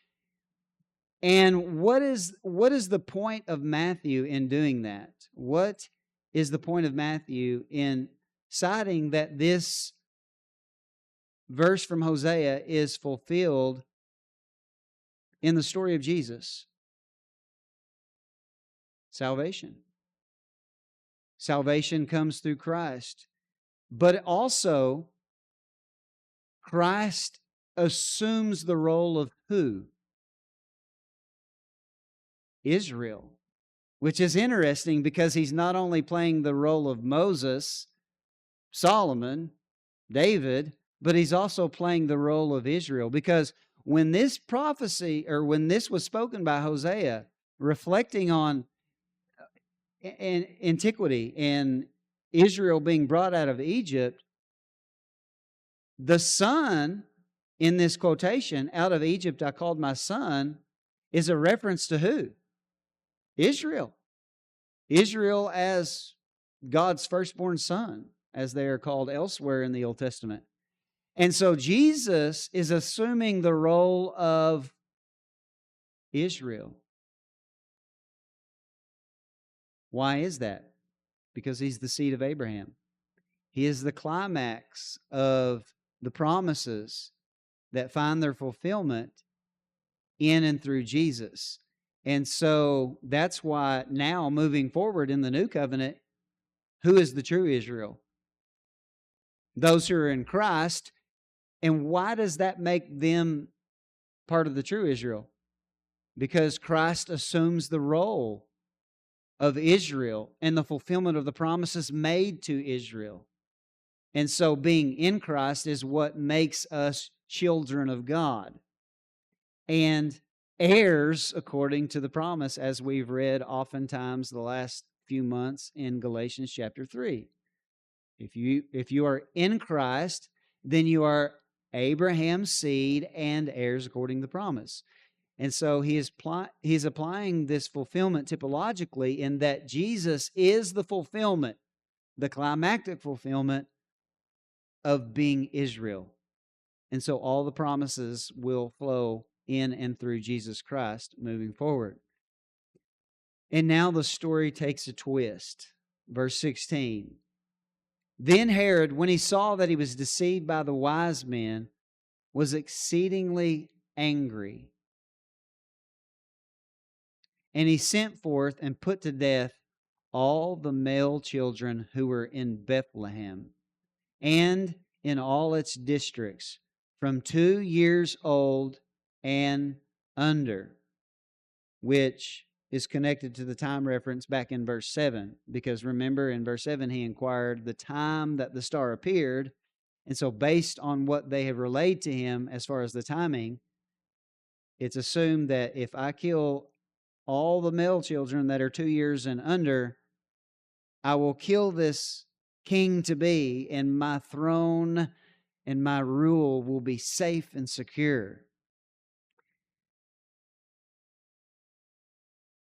And what is the point of Matthew in doing that? What is the point of Matthew in citing that this verse from Hosea is fulfilled in the story of Jesus? Salvation. Salvation comes through Christ. But also, Christ assumes the role of who? Israel. Which is interesting because he's not only playing the role of Moses, Solomon, David, but he's also playing the role of Israel. Because when this prophecy, or when this was spoken by Hosea, reflecting on antiquity and Israel being brought out of Egypt, the son in this quotation, out of Egypt I called my son, is a reference to who? Israel. Israel as God's firstborn son, as they are called elsewhere in the Old Testament. And so Jesus is assuming the role of Israel. Why is that? Because he's the seed of Abraham. He is the climax of the promises that find their fulfillment in and through Jesus. And so that's why now, moving forward in the new covenant, who is the true Israel? Those who are in Christ. And why does that make them part of the true Israel? Because Christ assumes the role of Israel and the fulfillment of the promises made to Israel. And so being in Christ is what makes us children of God and heirs according to the promise, as we've read oftentimes the last few months in Galatians chapter 3. If you are in Christ, then you are Abraham's seed and heirs according to the promise. And so he's applying this fulfillment typologically in that Jesus is the fulfillment, the climactic fulfillment of being Israel. And so all the promises will flow in and through Jesus Christ moving forward. And now the story takes a twist. Verse 16. Then Herod, when he saw that he was deceived by the wise men, was exceedingly angry. And he sent forth and put to death all the male children who were in Bethlehem and in all its districts, from 2 years old and under, which is connected to the time reference back in verse 7. Because remember, in verse 7, he inquired the time that the star appeared. And so based on what they have relayed to him as far as the timing, it's assumed that if I kill all the male children that are 2 years and under, I will kill this king to be, and my throne and my rule will be safe and secure.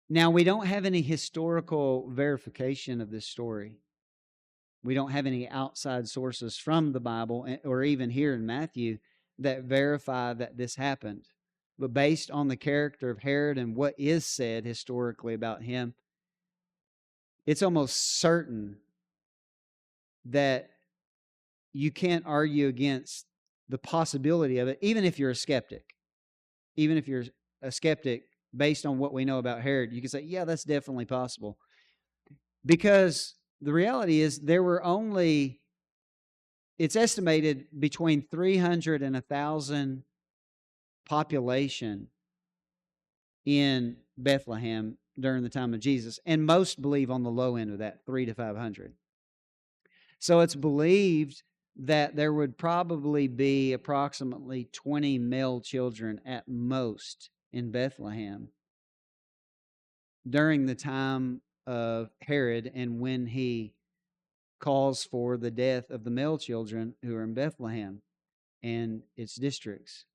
Now, we don't have any historical verification of this story. We don't have any outside sources from the Bible or even here in Matthew that verify that this happened. But based on the character of Herod and what is said historically about him, it's almost certain that you can't argue against the possibility of it, even if you're a skeptic. Even if you're a skeptic, based on what we know about Herod, you can say, yeah, that's definitely possible. Because the reality is there were only, it's estimated between 300 and 1,000 population in Bethlehem during the time of Jesus. And most believe on the low end of that, 300 to 500. So it's believed that there would probably be approximately 20 male children at most in Bethlehem during the time of Herod and when he calls for the death of the male children who are in Bethlehem and its districts.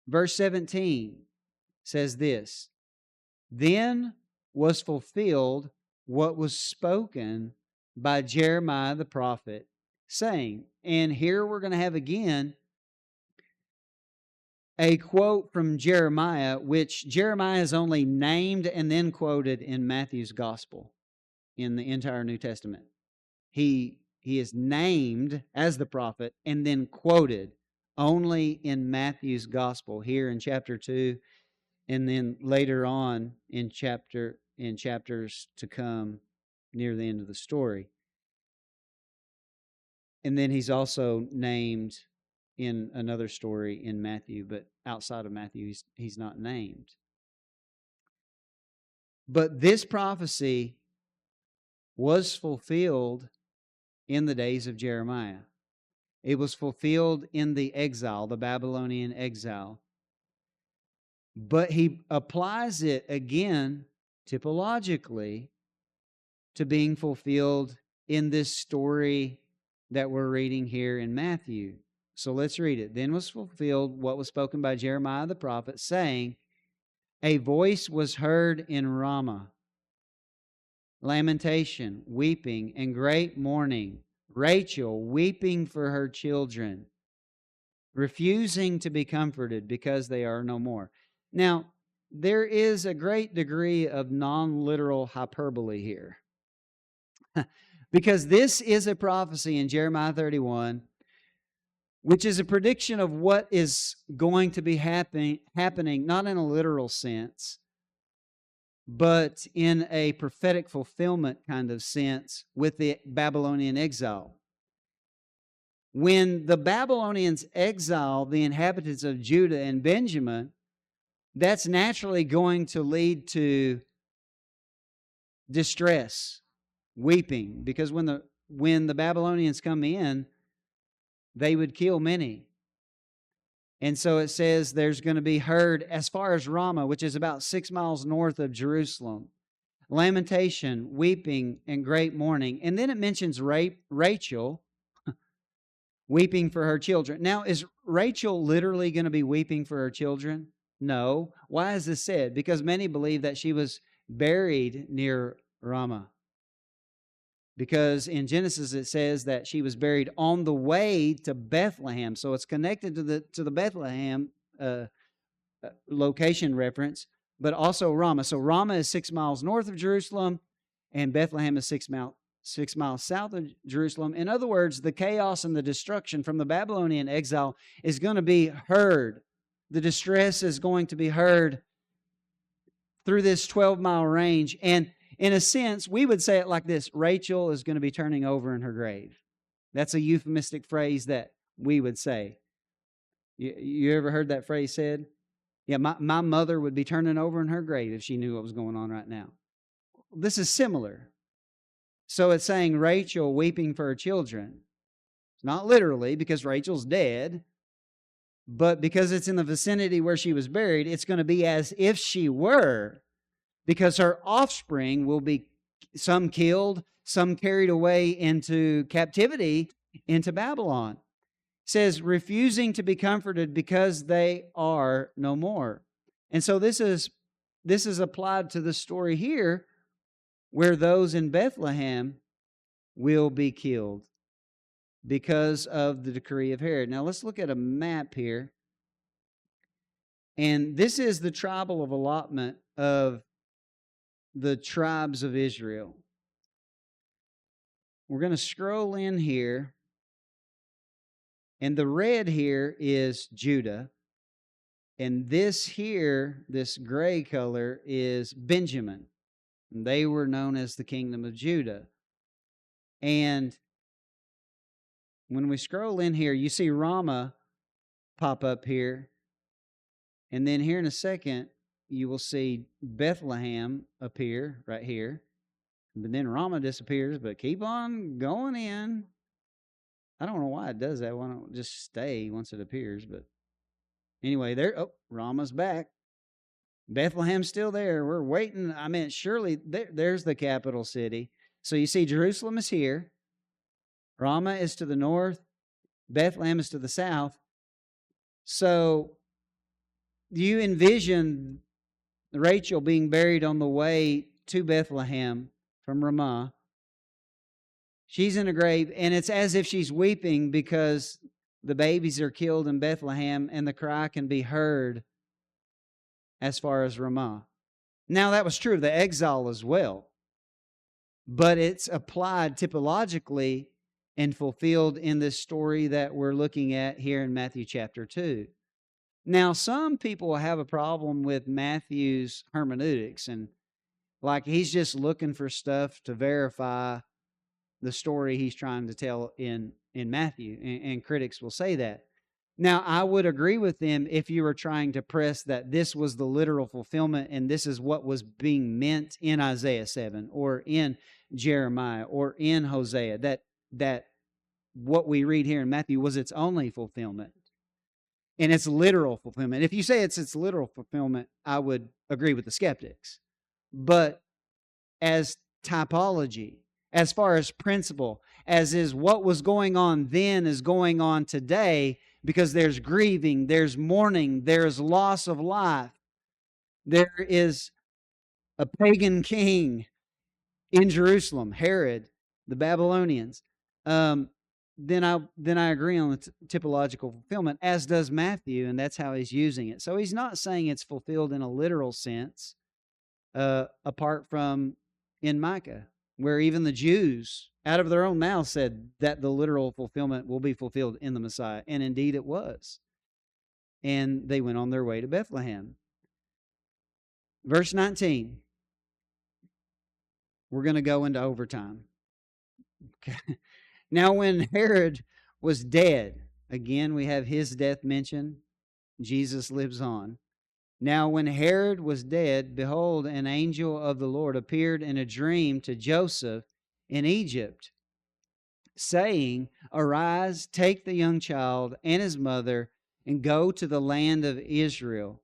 Verse 17 says this, then was fulfilled what was spoken by Jeremiah the prophet, saying, and here we're going to have again a quote from Jeremiah, which Jeremiah is only named and then quoted in Matthew's gospel in the entire New Testament. He is named as the prophet and then quoted only in Matthew's gospel here in chapter 2 and then later on in chapters to come near the end of the story. And then he's also named in another story in Matthew, but outside of Matthew, he's not named. But this prophecy was fulfilled in the days of Jeremiah. It was fulfilled in the exile, the Babylonian exile. But he applies it again, typologically, to being fulfilled in this story that we're reading here in Matthew. So let's read it. Then was fulfilled what was spoken by Jeremiah the prophet, saying, a voice was heard in Ramah, lamentation, weeping, and great mourning, Rachel weeping for her children, refusing to be comforted because they are no more. Now, there is a great degree of non-literal hyperbole here. Because this is a prophecy in Jeremiah 31, which is a prediction of what is going to be happening, not in a literal sense, but in a prophetic fulfillment kind of sense with the Babylonian exile. When the Babylonians exile the inhabitants of Judah and Benjamin, that's naturally going to lead to distress, weeping, because when the Babylonians come in, they would kill many. And so it says there's going to be heard as far as Ramah, which is about 6 miles north of Jerusalem, lamentation, weeping, and great mourning. And then it mentions Rachel weeping for her children. Now, is Rachel literally going to be weeping for her children? No. Why is this said? Because many believe that she was buried near Ramah. Because in Genesis it says that she was buried on the way to Bethlehem. So it's connected to the Bethlehem location reference, but also Ramah. So Ramah is 6 miles north of Jerusalem, and Bethlehem is 6 miles south of Jerusalem. In other words, the chaos and the destruction from the Babylonian exile is going to be heard. The distress is going to be heard through this 12-mile range. And in a sense, we would say it like this: Rachel is going to be turning over in her grave. That's a euphemistic phrase that we would say. You ever heard that phrase said? Yeah, my mother would be turning over in her grave if she knew what was going on right now. This is similar. So it's saying Rachel weeping for her children. It's not literally because Rachel's dead, but because it's in the vicinity where she was buried, it's going to be as if she were, because her offspring will be some killed, some carried away into captivity into Babylon. It says, refusing to be comforted because they are no more. And so this is applied to the story here, where those in Bethlehem will be killed because of the decree of Herod. Now let's look at a map here. And this is the tribal allotment of the tribes of Israel. We're going to scroll in here. And the red here is Judah. And this here, this gray color, is Benjamin. And they were known as the kingdom of Judah. And when we scroll in here, you see Ramah pop up here. And then here in a second, you will see Bethlehem appear right here. But then Ramah disappears, but keep on going in. I don't know why it does that. Why don't it just stay once it appears? But anyway, Ramah's back. Bethlehem's still there. We're waiting. I mean, surely there's the capital city. So you see Jerusalem is here. Ramah is to the north. Bethlehem is to the south. So you envision Rachel being buried on the way to Bethlehem from Ramah. She's in a grave, and it's as if she's weeping because the babies are killed in Bethlehem, and the cry can be heard as far as Ramah. Now, that was true of the exile as well, but it's applied typologically and fulfilled in this story that we're looking at here in Matthew chapter 2. Now, some people have a problem with Matthew's hermeneutics, and like he's just looking for stuff to verify the story he's trying to tell in Matthew, and critics will say that. Now, I would agree with them if you were trying to press that this was the literal fulfillment and this is what was being meant in Isaiah 7 or in Jeremiah or in Hosea, that what we read here in Matthew was its only fulfillment and its literal fulfillment. If you say it's its literal fulfillment, I would agree with the skeptics. But as typology, as far as principle, as is what was going on then is going on today, because there's grieving, there's mourning, there's loss of life. There is a pagan king in Jerusalem, Herod, the Babylonians. Then I agree on the typological fulfillment, as does Matthew, and that's how he's using it. So he's not saying it's fulfilled in a literal sense, apart from in Micah, where even the Jews, out of their own mouth, said that the literal fulfillment will be fulfilled in the Messiah. And indeed it was. And they went on their way to Bethlehem. Verse 19. We're going to go into overtime. Okay. Now when Herod was dead, again we have his death mentioned. Jesus lives on. Now when Herod was dead, behold, an angel of the Lord appeared in a dream to Joseph in Egypt, saying, Arise, take the young child and his mother, and go to the land of Israel.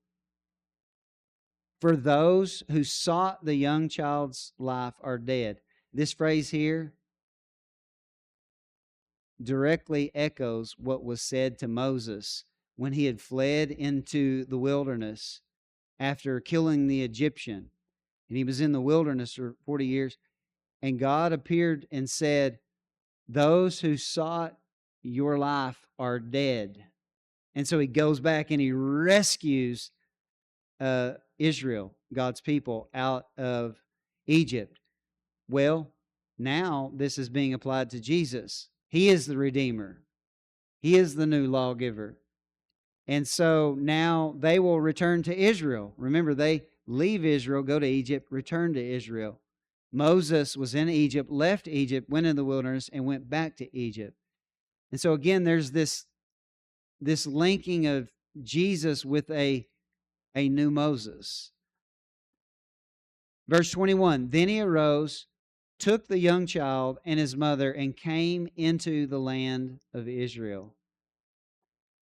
For those who sought the young child's life are dead. This phrase here directly echoes what was said to Moses when he had fled into the wilderness after killing the Egyptian. And he was in the wilderness for 40 years. And God appeared and said, those who sought your life are dead. And so he goes back and he rescues Israel, God's people, out of Egypt. Well, now this is being applied to Jesus. He is the Redeemer. He is the new lawgiver. And so now they will return to Israel. Remember, they leave Israel, go to Egypt, return to Israel. Moses was in Egypt, left Egypt, went in the wilderness, and went back to Egypt. And so again, there's this linking of Jesus with a new Moses. Verse 21, then he arose, took the young child and his mother, and came into the land of Israel.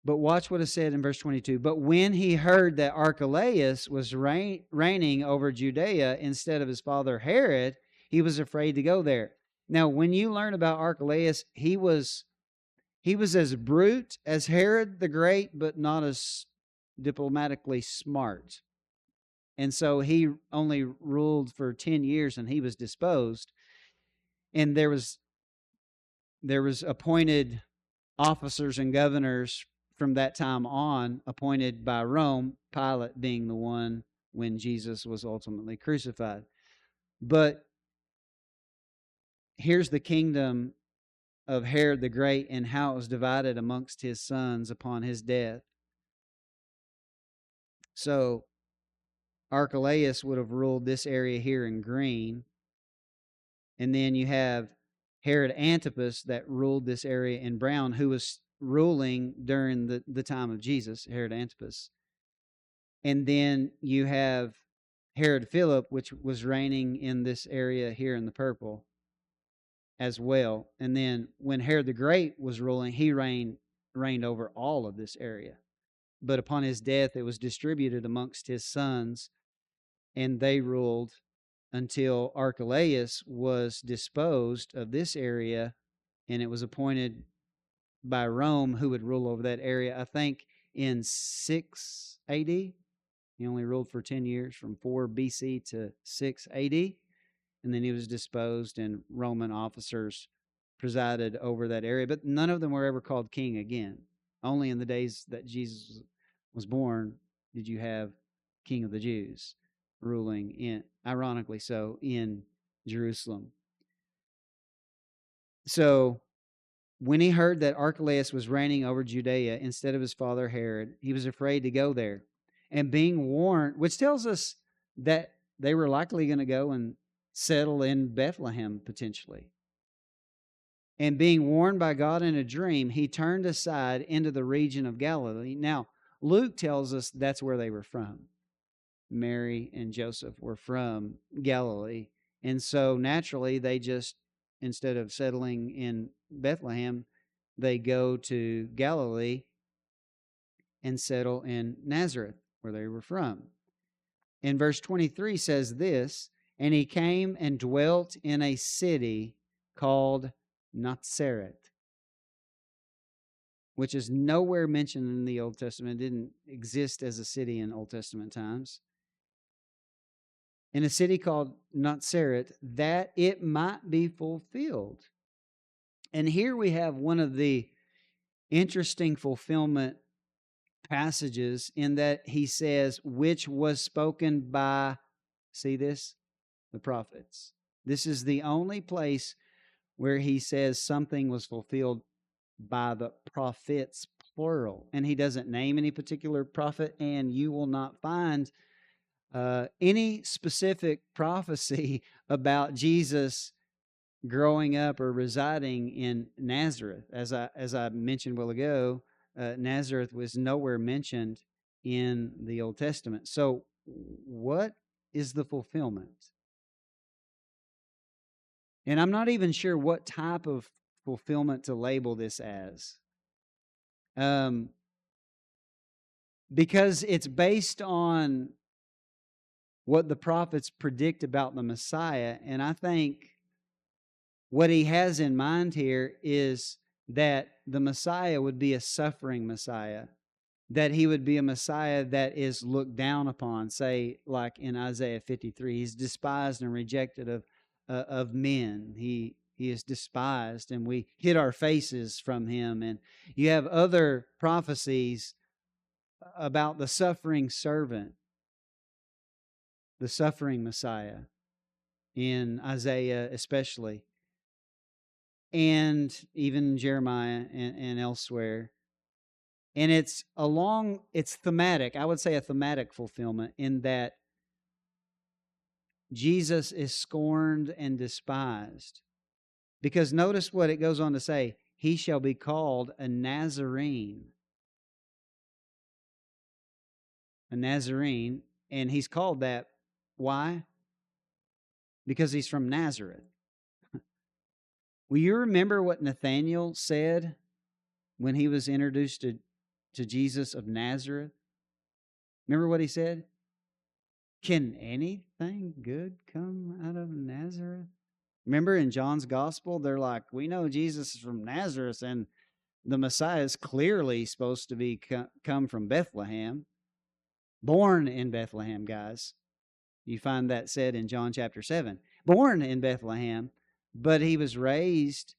But watch what is said in verse 22. But when he heard that Archelaus was reigning over Judea instead of his father Herod, he was afraid to go there. Now, when you learn about Archelaus, he was as brute as Herod the Great, but not as diplomatically smart. And so he only ruled for 10 years and he was disposed. And there was appointed officers and governors from that time on, appointed by Rome, Pilate being the one when Jesus was ultimately crucified. But here's the kingdom of Herod the Great and how it was divided amongst his sons upon his death. So Archelaus would have ruled this area here in green. And then you have Herod Antipas that ruled this area in brown, who was ruling during the time of Jesus, Herod Antipas. And then you have Herod Philip, which was reigning in this area here in the purple as well. And then when Herod the Great was ruling, he reigned over all of this area. But upon his death, it was distributed amongst his sons, and they ruled until Archelaus was disposed of this area, and it was appointed by Rome who would rule over that area, I think, in 6 A.D. He only ruled for 10 years, from 4 B.C. to 6 A.D., and then he was disposed, and Roman officers presided over that area. But none of them were ever called king again. Only in the days that Jesus was born did you have King of the Jews ruling, in, ironically so, in Jerusalem. So when he heard that Archelaus was reigning over Judea instead of his father Herod, he was afraid to go there. And being warned, which tells us that they were likely going to go and settle in Bethlehem potentially. And being warned by God in a dream, he turned aside into the region of Galilee. Now, Luke tells us that's where they were from. Mary and Joseph were from Galilee. And so naturally, they just, instead of settling in Bethlehem, they go to Galilee and settle in Nazareth, where they were from. And verse 23 says this, and he came and dwelt in a city called Nazareth, which is nowhere mentioned in the Old Testament. It didn't exist as a city in Old Testament times. In a city called Nazareth, that it might be fulfilled. And here we have one of the interesting fulfillment passages in that he says, which was spoken by, see this? The prophets. This is the only place where he says something was fulfilled by the prophets, plural. And he doesn't name any particular prophet, and you will not find any specific prophecy about Jesus growing up or residing in Nazareth. As I mentioned a while ago, Nazareth was nowhere mentioned in the Old Testament. So what is the fulfillment? And I'm not even sure what type of fulfillment to label this as. Because it's based on what the prophets predict about the Messiah. And I think what he has in mind here is that the Messiah would be a suffering Messiah, that he would be a Messiah that is looked down upon, say, like in Isaiah 53. He's despised and rejected of men. He is despised, and we hid our faces from him. And you have other prophecies about the suffering servant, the suffering Messiah, in Isaiah especially, and even Jeremiah and elsewhere. And it's thematic. I would say a thematic fulfillment in that Jesus is scorned and despised. Because notice what it goes on to say. He shall be called a Nazarene. A Nazarene. And he's called that. Why? Because he's from Nazareth. Will you remember what Nathanael said when he was introduced to Jesus of Nazareth? Remember what he said? Can anything good come out of Nazareth? Remember in John's gospel, they're like, we know Jesus is from Nazareth, and the Messiah is clearly supposed to be come from Bethlehem. Born in Bethlehem, guys. You find that said in John chapter 7. Born in Bethlehem, but he was raised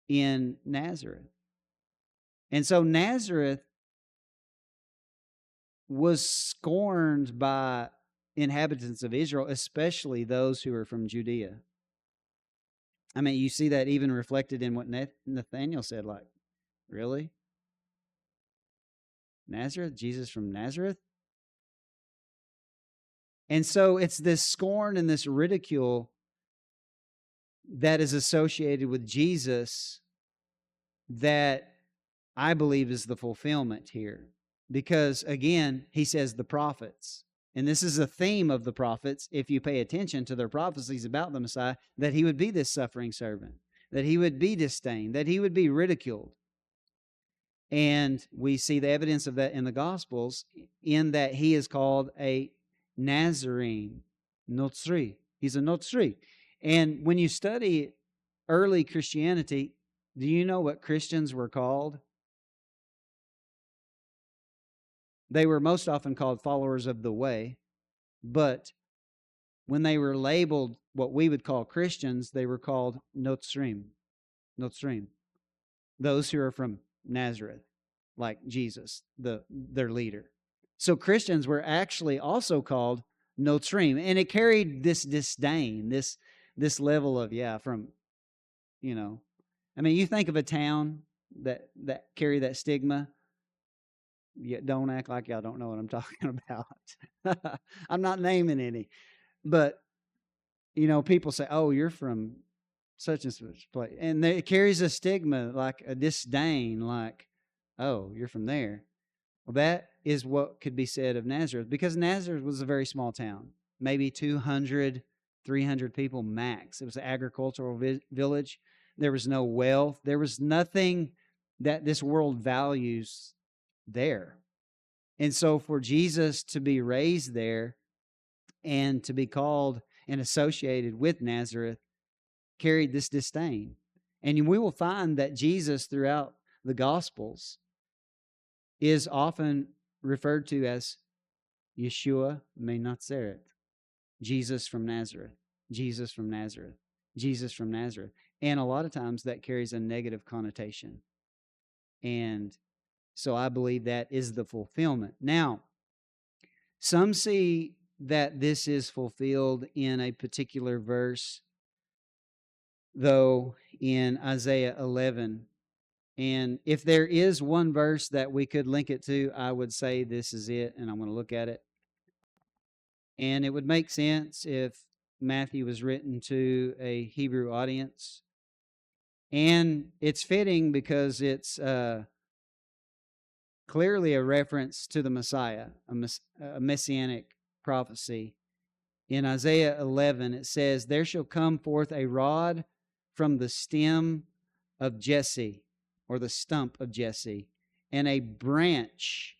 in Nazareth. And so Nazareth was scorned by inhabitants of Israel, especially those who are from Judea. I mean, you see that even reflected in what Nathanael said, like, really? Nazareth? Jesus from Nazareth? And so it's this scorn and this ridicule that is associated with Jesus that I believe is the fulfillment here. Because, again, he says the prophets. And this is a theme of the prophets, if you pay attention to their prophecies about the Messiah, that he would be this suffering servant, that he would be disdained, that he would be ridiculed. And we see the evidence of that in the Gospels, in that he is called a Nazarene, Notzri. He's a Notzri. And when you study early Christianity, do you know what Christians were called? They were most often called followers of the way, but when they were labeled what we would call Christians, they were called Notzrim, those who are from Nazareth, like Jesus, their leader. So Christians were actually also called Notzrim, and it carried this disdain, this level of, from, I mean, you think of a town that carry that stigma. Don't act like y'all don't know what I'm talking about. I'm not naming any. But, people say, oh, you're from such and such place. And it carries a stigma, like a disdain, like, oh, you're from there. Well, that is what could be said of Nazareth, because Nazareth was a very small town, maybe 200, 300 people max. It was an agricultural village. There was no wealth. There was nothing that this world values there. And so for Jesus to be raised there and to be called and associated with Nazareth carried this disdain. And we will find that Jesus throughout the Gospels is often referred to as Yeshua ben Nazareth, Jesus from Nazareth, Jesus from Nazareth, Jesus from Nazareth. And a lot of times that carries a negative connotation. And so I believe that is the fulfillment. Now, some see that this is fulfilled in a particular verse, though, in Isaiah 11. And if there is one verse that we could link it to, I would say this is it, and I'm going to look at it. And it would make sense if Matthew was written to a Hebrew audience. And it's fitting because it's clearly a reference to the Messiah, a messianic prophecy. In Isaiah 11, it says, there shall come forth a rod from the stem of Jesse, or the stump of Jesse, and a branch,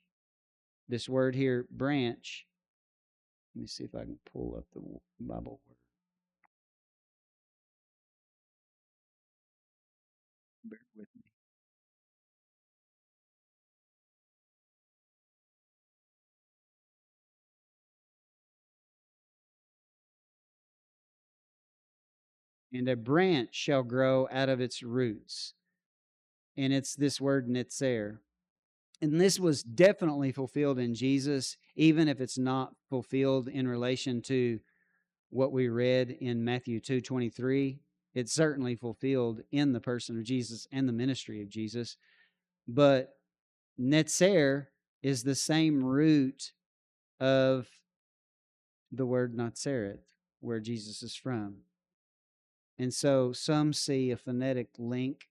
this word here, branch, Let me see if I can pull up the Bible word. Bear with me. And a branch shall grow out of its roots. And it's this word netzer. And this was definitely fulfilled in Jesus, even if it's not fulfilled in relation to what we read in Matthew 2:23. It's certainly fulfilled in the person of Jesus and the ministry of Jesus. But netzer is the same root of the word Nazareth, where Jesus is from. And so some see a phonetic link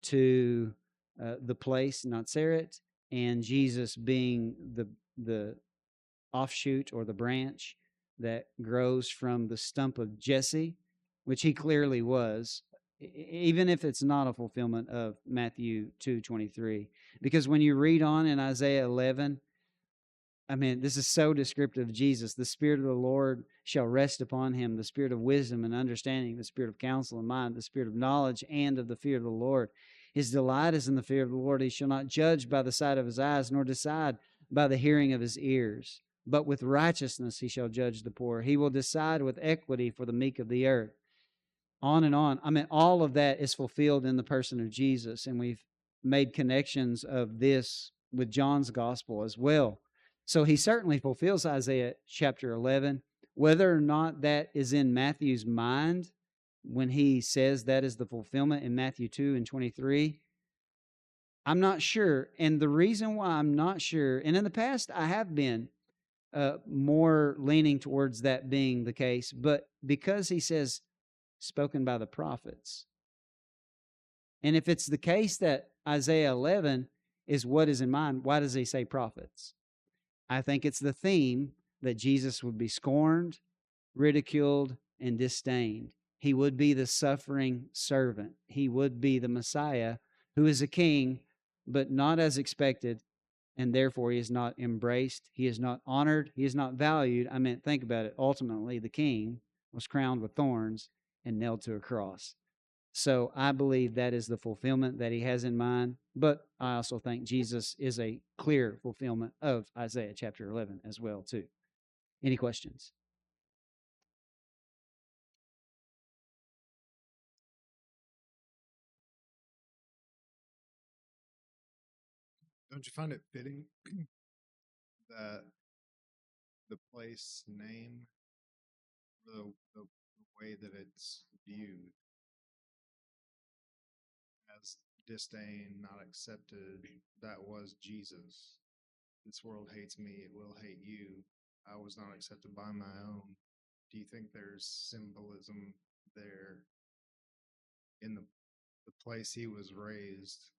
to the place Nazareth and Jesus being the offshoot or the branch that grows from the stump of Jesse, which he clearly was, even if it's not a fulfillment of Matthew 2:23. Because when you read on in Isaiah 11, I mean, this is so descriptive of Jesus. The Spirit of the Lord shall rest upon him, the Spirit of wisdom and understanding, the Spirit of counsel and mind, the Spirit of knowledge and of the fear of the Lord. His delight is in the fear of the Lord. He shall not judge by the sight of his eyes, nor decide by the hearing of his ears. But with righteousness he shall judge the poor. He will decide with equity for the meek of the earth. On and on. I mean, all of that is fulfilled in the person of Jesus, and we've made connections of this with John's gospel as well. So he certainly fulfills Isaiah chapter 11. Whether or not that is in Matthew's mind when he says that is the fulfillment in Matthew 2:23, I'm not sure. And the reason why I'm not sure, and in the past I have been more leaning towards that being the case, but because he says spoken by the prophets. And if it's the case that Isaiah 11 is what is in mind, why does he say prophets? I think it's the theme that Jesus would be scorned, ridiculed, and disdained. He would be the suffering servant. He would be the Messiah who is a king, but not as expected, and therefore he is not embraced. He is not honored. He is not valued. I mean, think about it. Ultimately, the king was crowned with thorns and nailed to a cross. So I believe that is the fulfillment that he has in mind. But I also think Jesus is a clear fulfillment of Isaiah chapter 11 as well, too. Any questions? Don't you find it fitting that the place name, the way that it's viewed as disdain, not accepted, that was Jesus? This world hates me, it will hate you. I was not accepted by my own. Do you think there's symbolism there in the place he was raised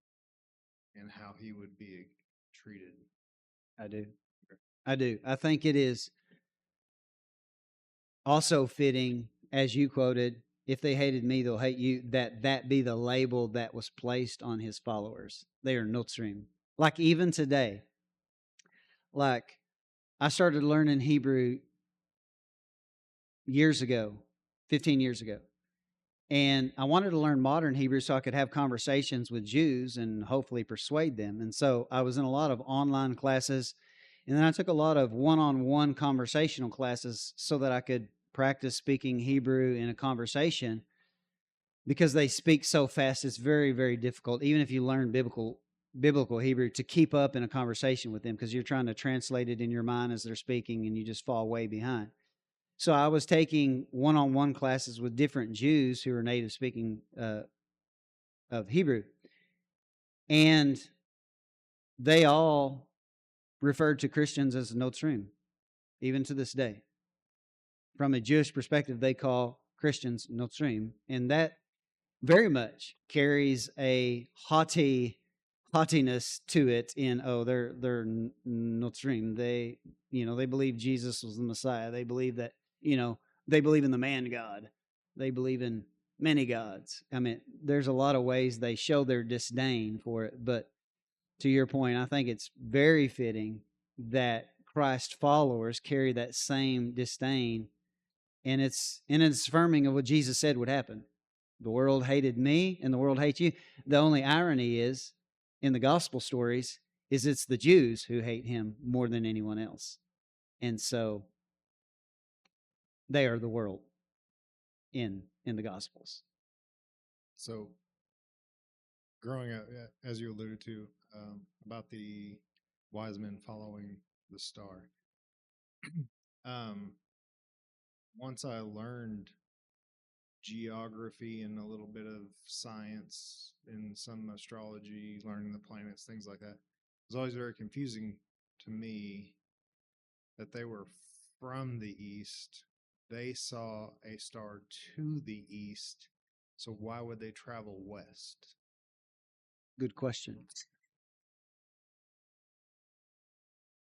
and how he would be treated? I do. I do. I think it is also fitting, as you quoted, if they hated me, they'll hate you, that be the label that was placed on his followers. They are Nazarene. Like even today, like I started learning Hebrew years ago, 15 years ago. And I wanted to learn modern Hebrew so I could have conversations with Jews and hopefully persuade them. And so I was in a lot of online classes. And then I took a lot of one-on-one conversational classes so that I could practice speaking Hebrew in a conversation, because they speak so fast. It's very, very difficult, even if you learn biblical Hebrew, to keep up in a conversation with them, because you're trying to translate it in your mind as they're speaking and you just fall way behind. So I was taking one-on-one classes with different Jews who are native speaking of Hebrew. And they all referred to Christians as Notzrim, even to this day. From a Jewish perspective, they call Christians Notzrim. And that very much carries a haughtiness to it in, oh, they're Notzrim. They believe Jesus was the Messiah. They believe that, they believe in the man God. They believe in many gods. I mean, there's a lot of ways they show their disdain for it. But to your point, I think it's very fitting that Christ followers carry that same disdain, and it's affirming of what Jesus said would happen. The world hated me, and the world hates you. The only irony is, in the gospel stories, is it's the Jews who hate him more than anyone else, and so they are the world in the gospels. So, growing up, as you alluded to, about the wise men following the star. um, Once I learned geography and a little bit of science and some astrology, learning the planets, things like that, it was always very confusing to me that they were from the east. They saw a star to the east. So why would they travel west? Good question.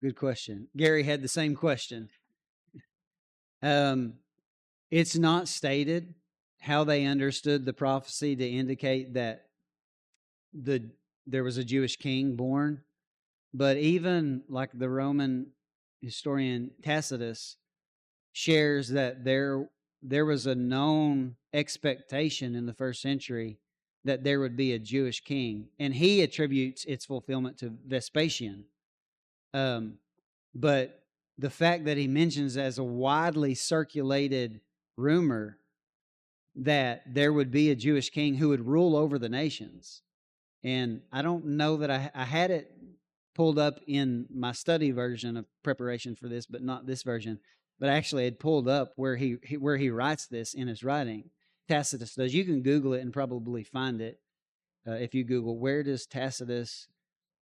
Good question. Gary had the same question. It's not stated how they understood the prophecy to indicate that there was a Jewish king born, but even like the Roman historian Tacitus shares that there was a known expectation in the first century that there would be a Jewish king, and he attributes its fulfillment to Vespasian. But the fact that he mentions as a widely circulated rumor that there would be a Jewish king who would rule over the nations. And I don't know that I had it pulled up in my study version of preparation for this, but not this version. But I actually had pulled up where he writes this in his writing. Tacitus does. You can Google it and probably find it if you Google where does Tacitus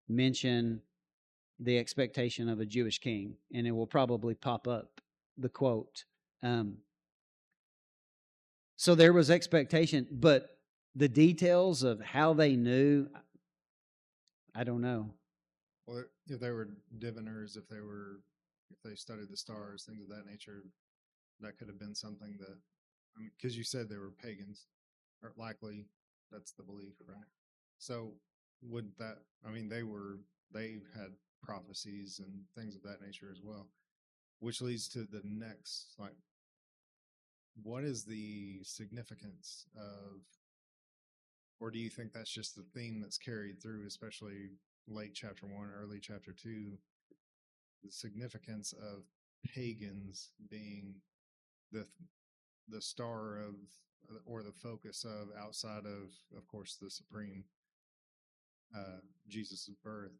mention the expectation of a Jewish king, and it will probably pop up the quote. So there was expectation, but the details of how they knew, I don't know. Well, if they were diviners, if they studied the stars, things of that nature, that could have been something that, I mean, because you said they were pagans, or likely that's the belief, right? So would that, I mean, they had prophecies and things of that nature as well, which leads to the next, like, what is the significance of, or do you think that's just the theme that's carried through, especially late chapter 1, early chapter 2, the significance of pagans being the the star of, or the focus of, outside of course, the supreme Jesus' birth,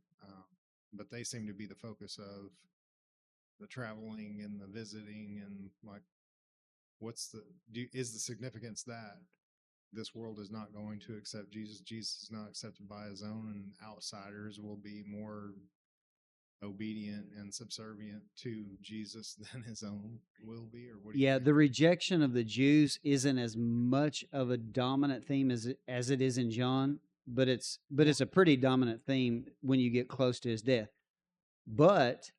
but they seem to be the focus of the traveling and the visiting, and like, is the significance that this world is not going to accept Jesus? Jesus is not accepted by his own, and outsiders will be more obedient and subservient to Jesus than his own will be? Or what do you Yeah, think? the rejection of the Jews isn't as much of a dominant theme as it is in John, but it's a pretty dominant theme when you get close to his death. But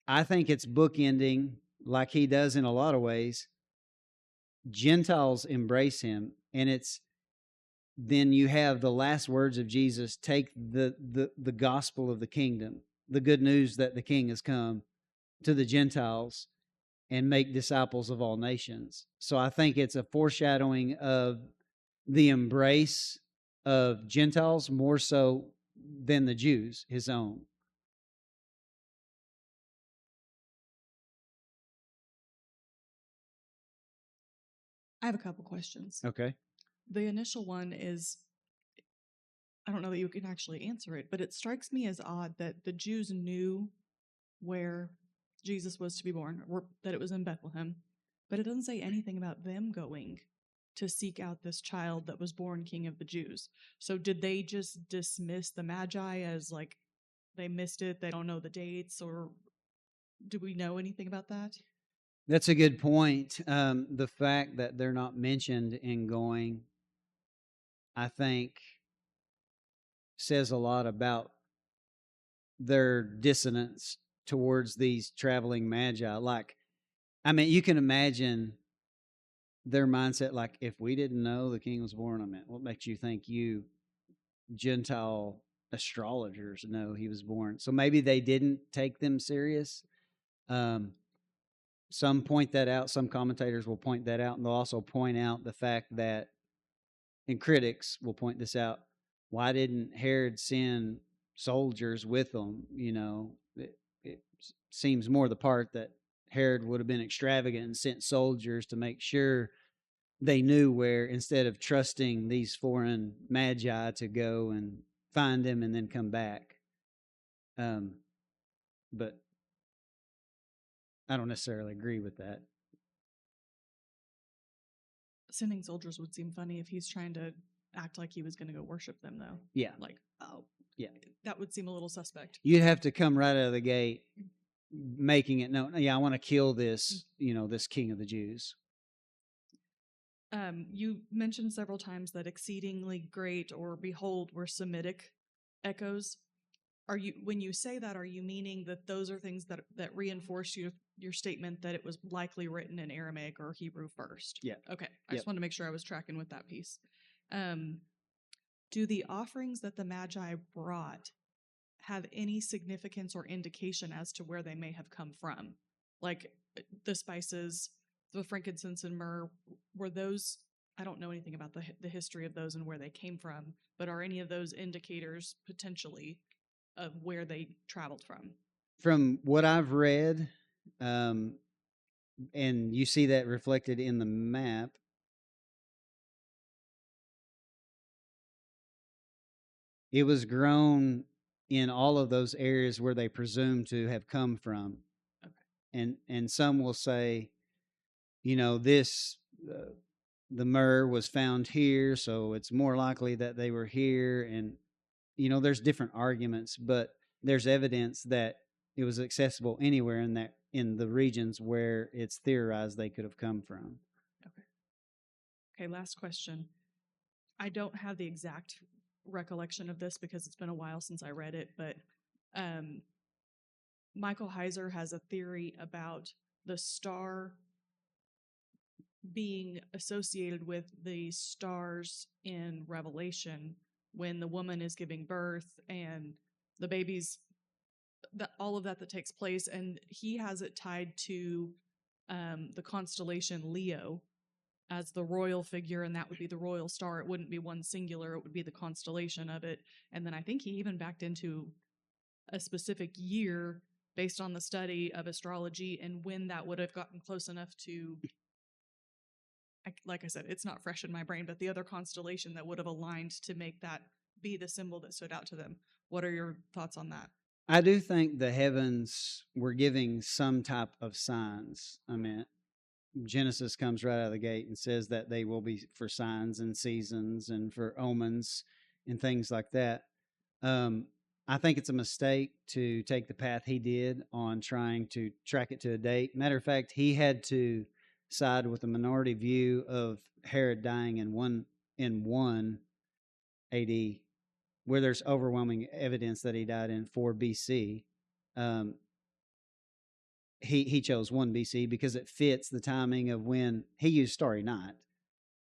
I think it's bookending, like he does in a lot of ways. Gentiles embrace him, and it's then you have the last words of Jesus: take the gospel of the kingdom, the good news that the king has come, to the Gentiles and make disciples of all nations. So I think it's a foreshadowing of the embrace of Gentiles more so than the Jews, his own. I have a couple questions. Okay. The initial one is, I don't know that you can actually answer it, but it strikes me as odd that the Jews knew where Jesus was to be born, or that it was in Bethlehem, but it doesn't say anything about them going to seek out this child that was born King of the Jews. So did they just dismiss the Magi as like they missed it, they don't know the dates, or do we know anything about that? That's a good point. The fact that they're not mentioned in going, I think, says a lot about their dissonance towards these traveling magi. Like, I mean, you can imagine their mindset. Like, if we didn't know the king was born, I mean, what makes you think you, Gentile astrologers know he was born. So maybe they didn't take them serious. Some point that out. Some commentators will point that out, and they'll also point out the fact that, and critics will point this out, why didn't Herod send soldiers with them? It seems more the part that Herod would have been extravagant and sent soldiers to make sure they knew where, instead of trusting these foreign magi to go and find him and then come back. But I don't necessarily agree with that. Sending soldiers would seem funny if he's trying to act like he was going to go worship them, though. Yeah. Like, oh, yeah, that would seem a little suspect. You'd have to come right out of the gate making it known, yeah, I want to kill this, this king of the Jews. You mentioned several times that exceedingly great or behold were Semitic echoes. When you say that, are you meaning that those are things that reinforce your statement that it was likely written in Aramaic or Hebrew first? Yeah. Okay. I just wanted to make sure I was tracking with that piece. Do the offerings that the Magi brought have any significance or indication as to where they may have come from? Like the spices, the frankincense and myrrh, were those, I don't know anything about the history of those and where they came from, but are any of those indicators potentially of where they traveled from? From what I've read, and you see that reflected in the map, it was grown in all of those areas where they presume to have come from. Okay. And some will say, this the myrrh was found here, so it's more likely that they were here. And there's different arguments, but there's evidence that it was accessible anywhere in the regions where it's theorized they could have come from. Okay, last question. I don't have the exact recollection of this because it's been a while since I read it, but Michael Heiser has a theory about the star being associated with the stars in Revelation when the woman is giving birth and the babies, all of that takes place, and he has it tied to the constellation Leo as the royal figure, and that would be the royal star. It wouldn't be one singular, it would be the constellation of it. And then I think he even backed into a specific year based on the study of astrology and when that would have gotten close enough to, like I said, it's not fresh in my brain, but the other constellation that would have aligned to make that be the symbol that stood out to them. What are your thoughts on that? I do think the heavens were giving some type of signs. I mean, Genesis comes right out of the gate and says that they will be for signs and seasons and for omens and things like that. I think it's a mistake to take the path he did on trying to track it to a date. Matter of fact, he had to side with the minority view of Herod dying in 1 AD, where there's overwhelming evidence that he died in 4 BC. He chose 1 BC because it fits the timing of when he used Starry Night,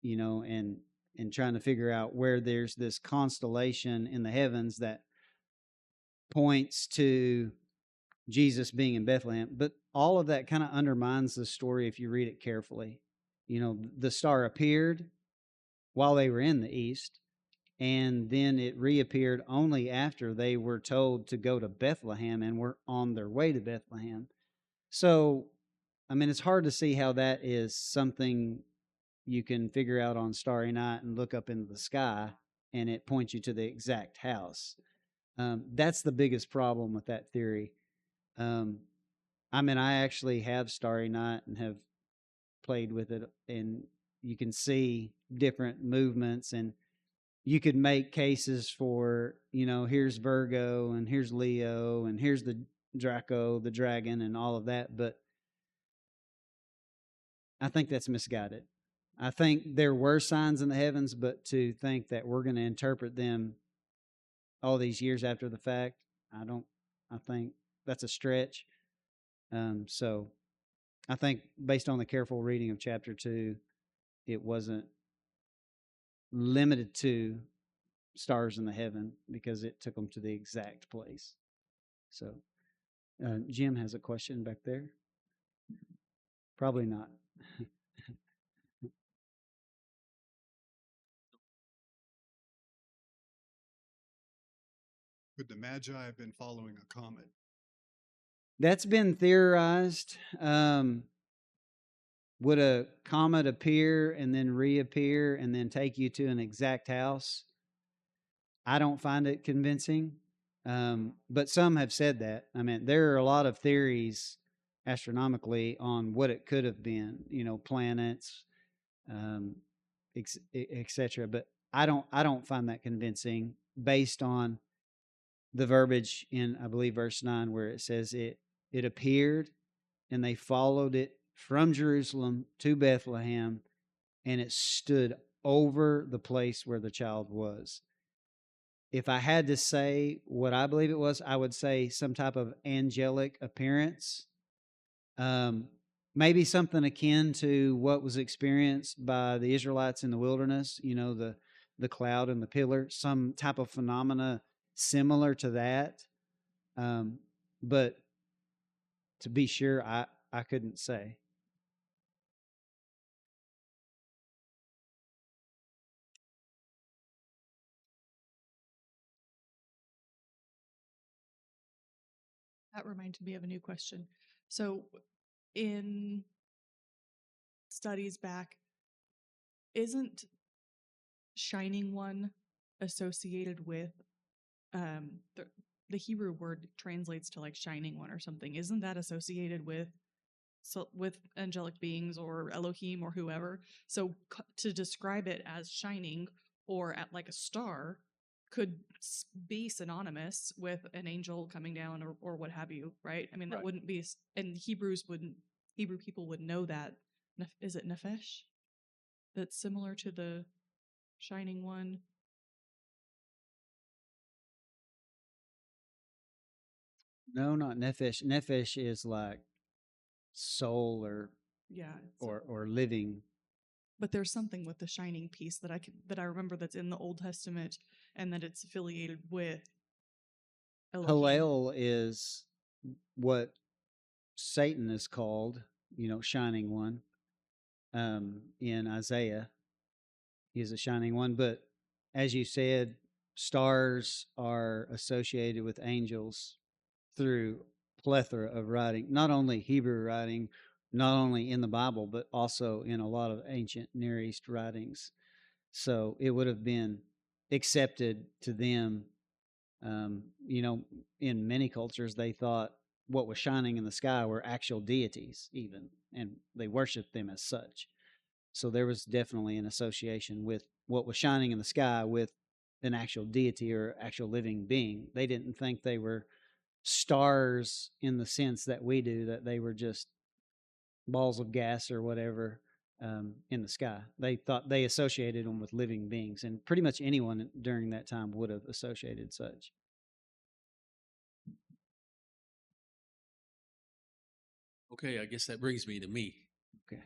and trying to figure out where there's this constellation in the heavens that points to Jesus being in Bethlehem. But all of that kind of undermines the story if you read it carefully. The star appeared while they were in the east, and then it reappeared only after they were told to go to Bethlehem and were on their way to Bethlehem. So, I mean, it's hard to see how that is something you can figure out on Starry Night and look up into the sky and it points you to the exact house. That's the biggest problem with that theory. I mean, I actually have Starry Night and have played with it, and you can see different movements, and you could make cases for, here's Virgo and here's Leo and here's the Draco, the dragon, and all of that. But I think that's misguided. I think there were signs in the heavens, but to think that we're going to interpret them all these years after the fact, I think that's a stretch. So I think based on the careful reading of chapter 2, it wasn't limited to stars in the heaven because it took them to the exact place. So, Jim has a question back there. Probably not. Could the Magi have been following a comet? That's been theorized. Would a comet appear and then reappear and then take you to an exact house? I don't find it convincing, but some have said that. I mean, there are a lot of theories astronomically on what it could have been. Planets, um, etc. But I don't find that convincing based on the verbiage in, I believe, verse 9, where it says it appeared and they followed it from Jerusalem to Bethlehem, and it stood over the place where the child was. If I had to say what I believe it was, I would say some type of angelic appearance. Maybe something akin to what was experienced by the Israelites in the wilderness, the cloud and the pillar, some type of phenomena similar to that. But to be sure, I couldn't say. That reminded me of a new question. So, in studies back, isn't Shining One associated with the Hebrew word translates to like Shining One or something? Isn't that associated with angelic beings or Elohim or whoever? So to describe it as shining or at like a star could be synonymous with an angel coming down or what have you, right? I mean, that wouldn't be, and Hebrew people would know that. Is it Nefesh? That's similar to the Shining One. No, not nephesh. Nephesh is like soul or Yeah. or living. But there's something with the shining piece that I remember that's in the Old Testament and that it's affiliated with Elohim. Hallel is what Satan is called, shining one. In Isaiah, he is a shining one. But as you said, stars are associated with angels through plethora of writing, not only Hebrew writing, not only in the Bible, but also in a lot of ancient Near East writings. So it would have been accepted to them. In many cultures, they thought what was shining in the sky were actual deities, even, and they worshiped them as such. So there was definitely an association with what was shining in the sky with an actual deity or actual living being. They didn't think they were stars in the sense that we do, that they were just balls of gas or whatever in the sky. They thought they associated them with living beings, and pretty much anyone during that time would have associated such. Okay, I guess that brings me to me. Okay.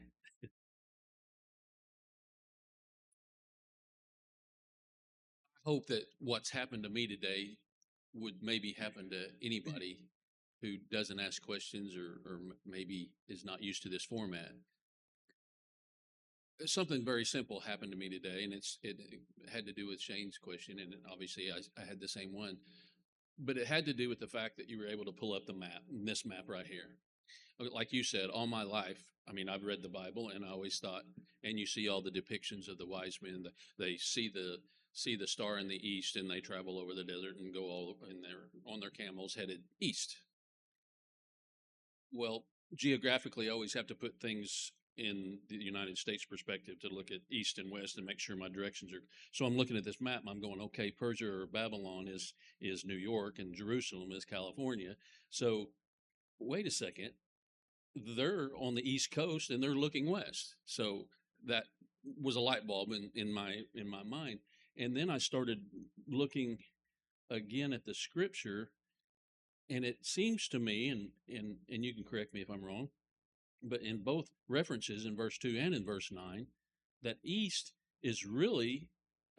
I hope that what's happened to me today would maybe happen to anybody who doesn't ask questions or maybe is not used to this format. Something very simple happened to me today, and it had to do with Shane's question, and obviously I had the same one, but it had to do with the fact that you were able to pull up the map, this map right here. Like you said, all my life, I mean, I've read the Bible, and I always thought, and you see all the depictions of the wise men. They see the star in the east, and they travel over the desert and go all in there on their camels headed east. Well, geographically, I always have to put things in the United States perspective to look at east and west and make sure my directions are. So I'm looking at this map and I'm going, okay, Persia or Babylon is New York and Jerusalem is California. So wait a second, they're on the East Coast and they're looking west. So that was a light bulb in my mind. And then I started looking again at the scripture, and it seems to me, and you can correct me if I'm wrong, but in both references in verse 2 and in verse 9, that east is really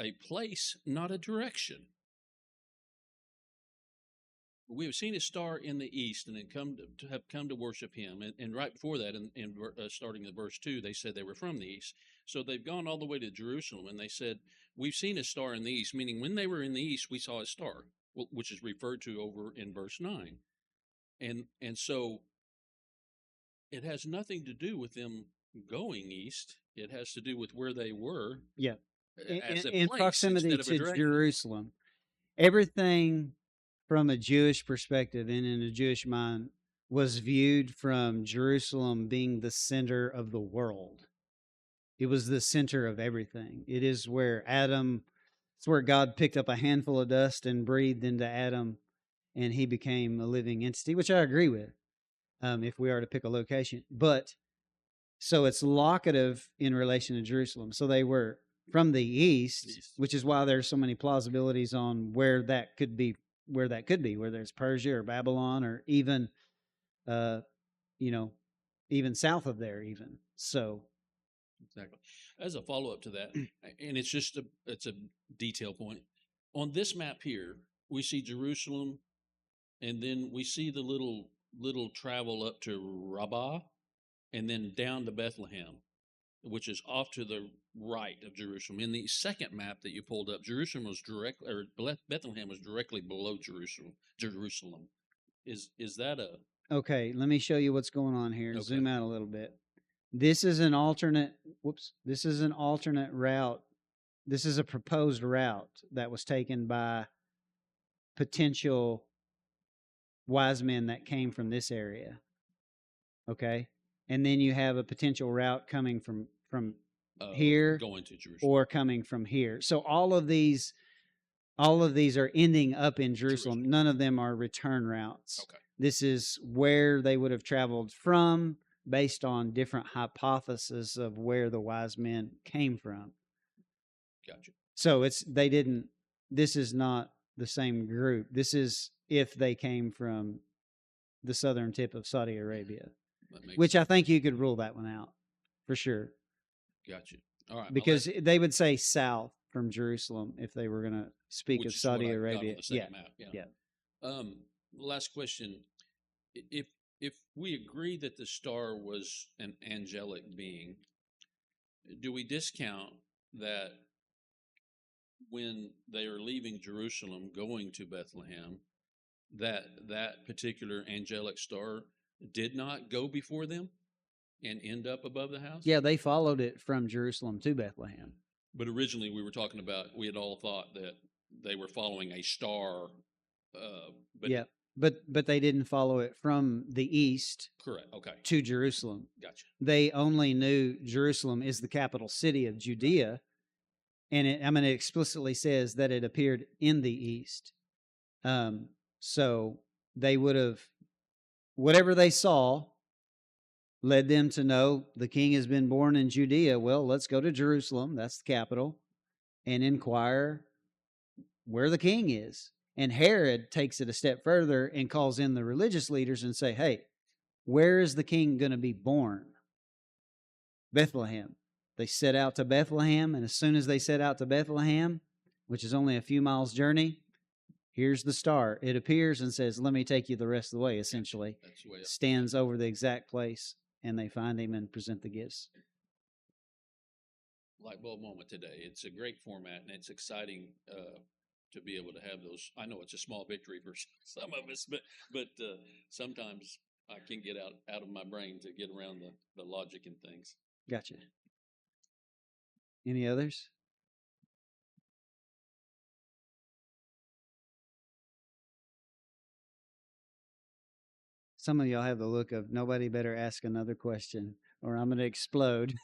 a place, not a direction. We have seen a star in the east and have come to worship him. And right before that, starting in verse 2, they said they were from the east. So they've gone all the way to Jerusalem, and they said, we've seen a star in the east, meaning when they were in the east, we saw a star, which is referred to over in verse 9. And so it has nothing to do with them going east. It has to do with where they were. Yeah. As a In place proximity instead of a to direction. Jerusalem. Everything from a Jewish perspective and in a Jewish mind was viewed from Jerusalem being the center of the world. It was the center of everything. It is where it's where God picked up a handful of dust and breathed into Adam, and he became a living entity, which I agree with, if we are to pick a location. But so it's locative in relation to Jerusalem. So they were from the east, which is why there's so many plausibilities on where that could be, whether it's Persia or Babylon or even, even south of there, even. So, exactly. As a follow up to that, and it's a detail point on this map here. We see Jerusalem, and then we see the little travel up to Rabbah, and then down to Bethlehem, which is off to the right of Jerusalem. In the second map that you pulled up, Bethlehem was directly below Jerusalem. Is that a okay, let me show you what's going on here. Okay. Zoom out a little bit. This is an alternate route. This is a proposed route that was taken by potential wise men that came from this area. Okay? And then you have a potential route coming from here going to Jerusalem or coming from here. So all of these are ending up in Jerusalem. None of them are return routes. Okay. This is where they would have traveled from based on different hypotheses of where the wise men came from. Gotcha. So this is not the same group. This is if they came from the southern tip of Saudi Arabia, which I think you could rule that one out for sure. Gotcha. All right. Because they would say south from Jerusalem if they were going to speak of Saudi Arabia. Yeah. Last question. If we agree that the star was an angelic being, do we discount that when they are leaving Jerusalem going to Bethlehem, that particular angelic star did not go before them and end up above the house? Yeah, they followed it from Jerusalem to Bethlehem. But originally we were talking about, we had all thought that they were following a star. But they didn't follow it from the east. Correct. Okay. To Jerusalem. Gotcha. They only knew Jerusalem is the capital city of Judea. And it explicitly says that it appeared in the east. So they would have, whatever they saw led them to know the king has been born in Judea. Well, let's go to Jerusalem, that's the capital, and inquire where the king is. And Herod takes it a step further and calls in the religious leaders and say, hey, where is the king going to be born? Bethlehem. They set out to Bethlehem, and as soon as they set out to Bethlehem, which is only a few miles' journey, here's the star. It appears and says, let me take you the rest of the way, essentially. That's the way stands over the exact place, and they find him and present the gifts. Light bulb moment today. It's a great format, and it's exciting to be able to have those. I know it's a small victory for some of us, but sometimes I can't get out of my brain to get around the logic and things. Gotcha. Any others? Some of y'all have the look of nobody better ask another question or I'm going to explode.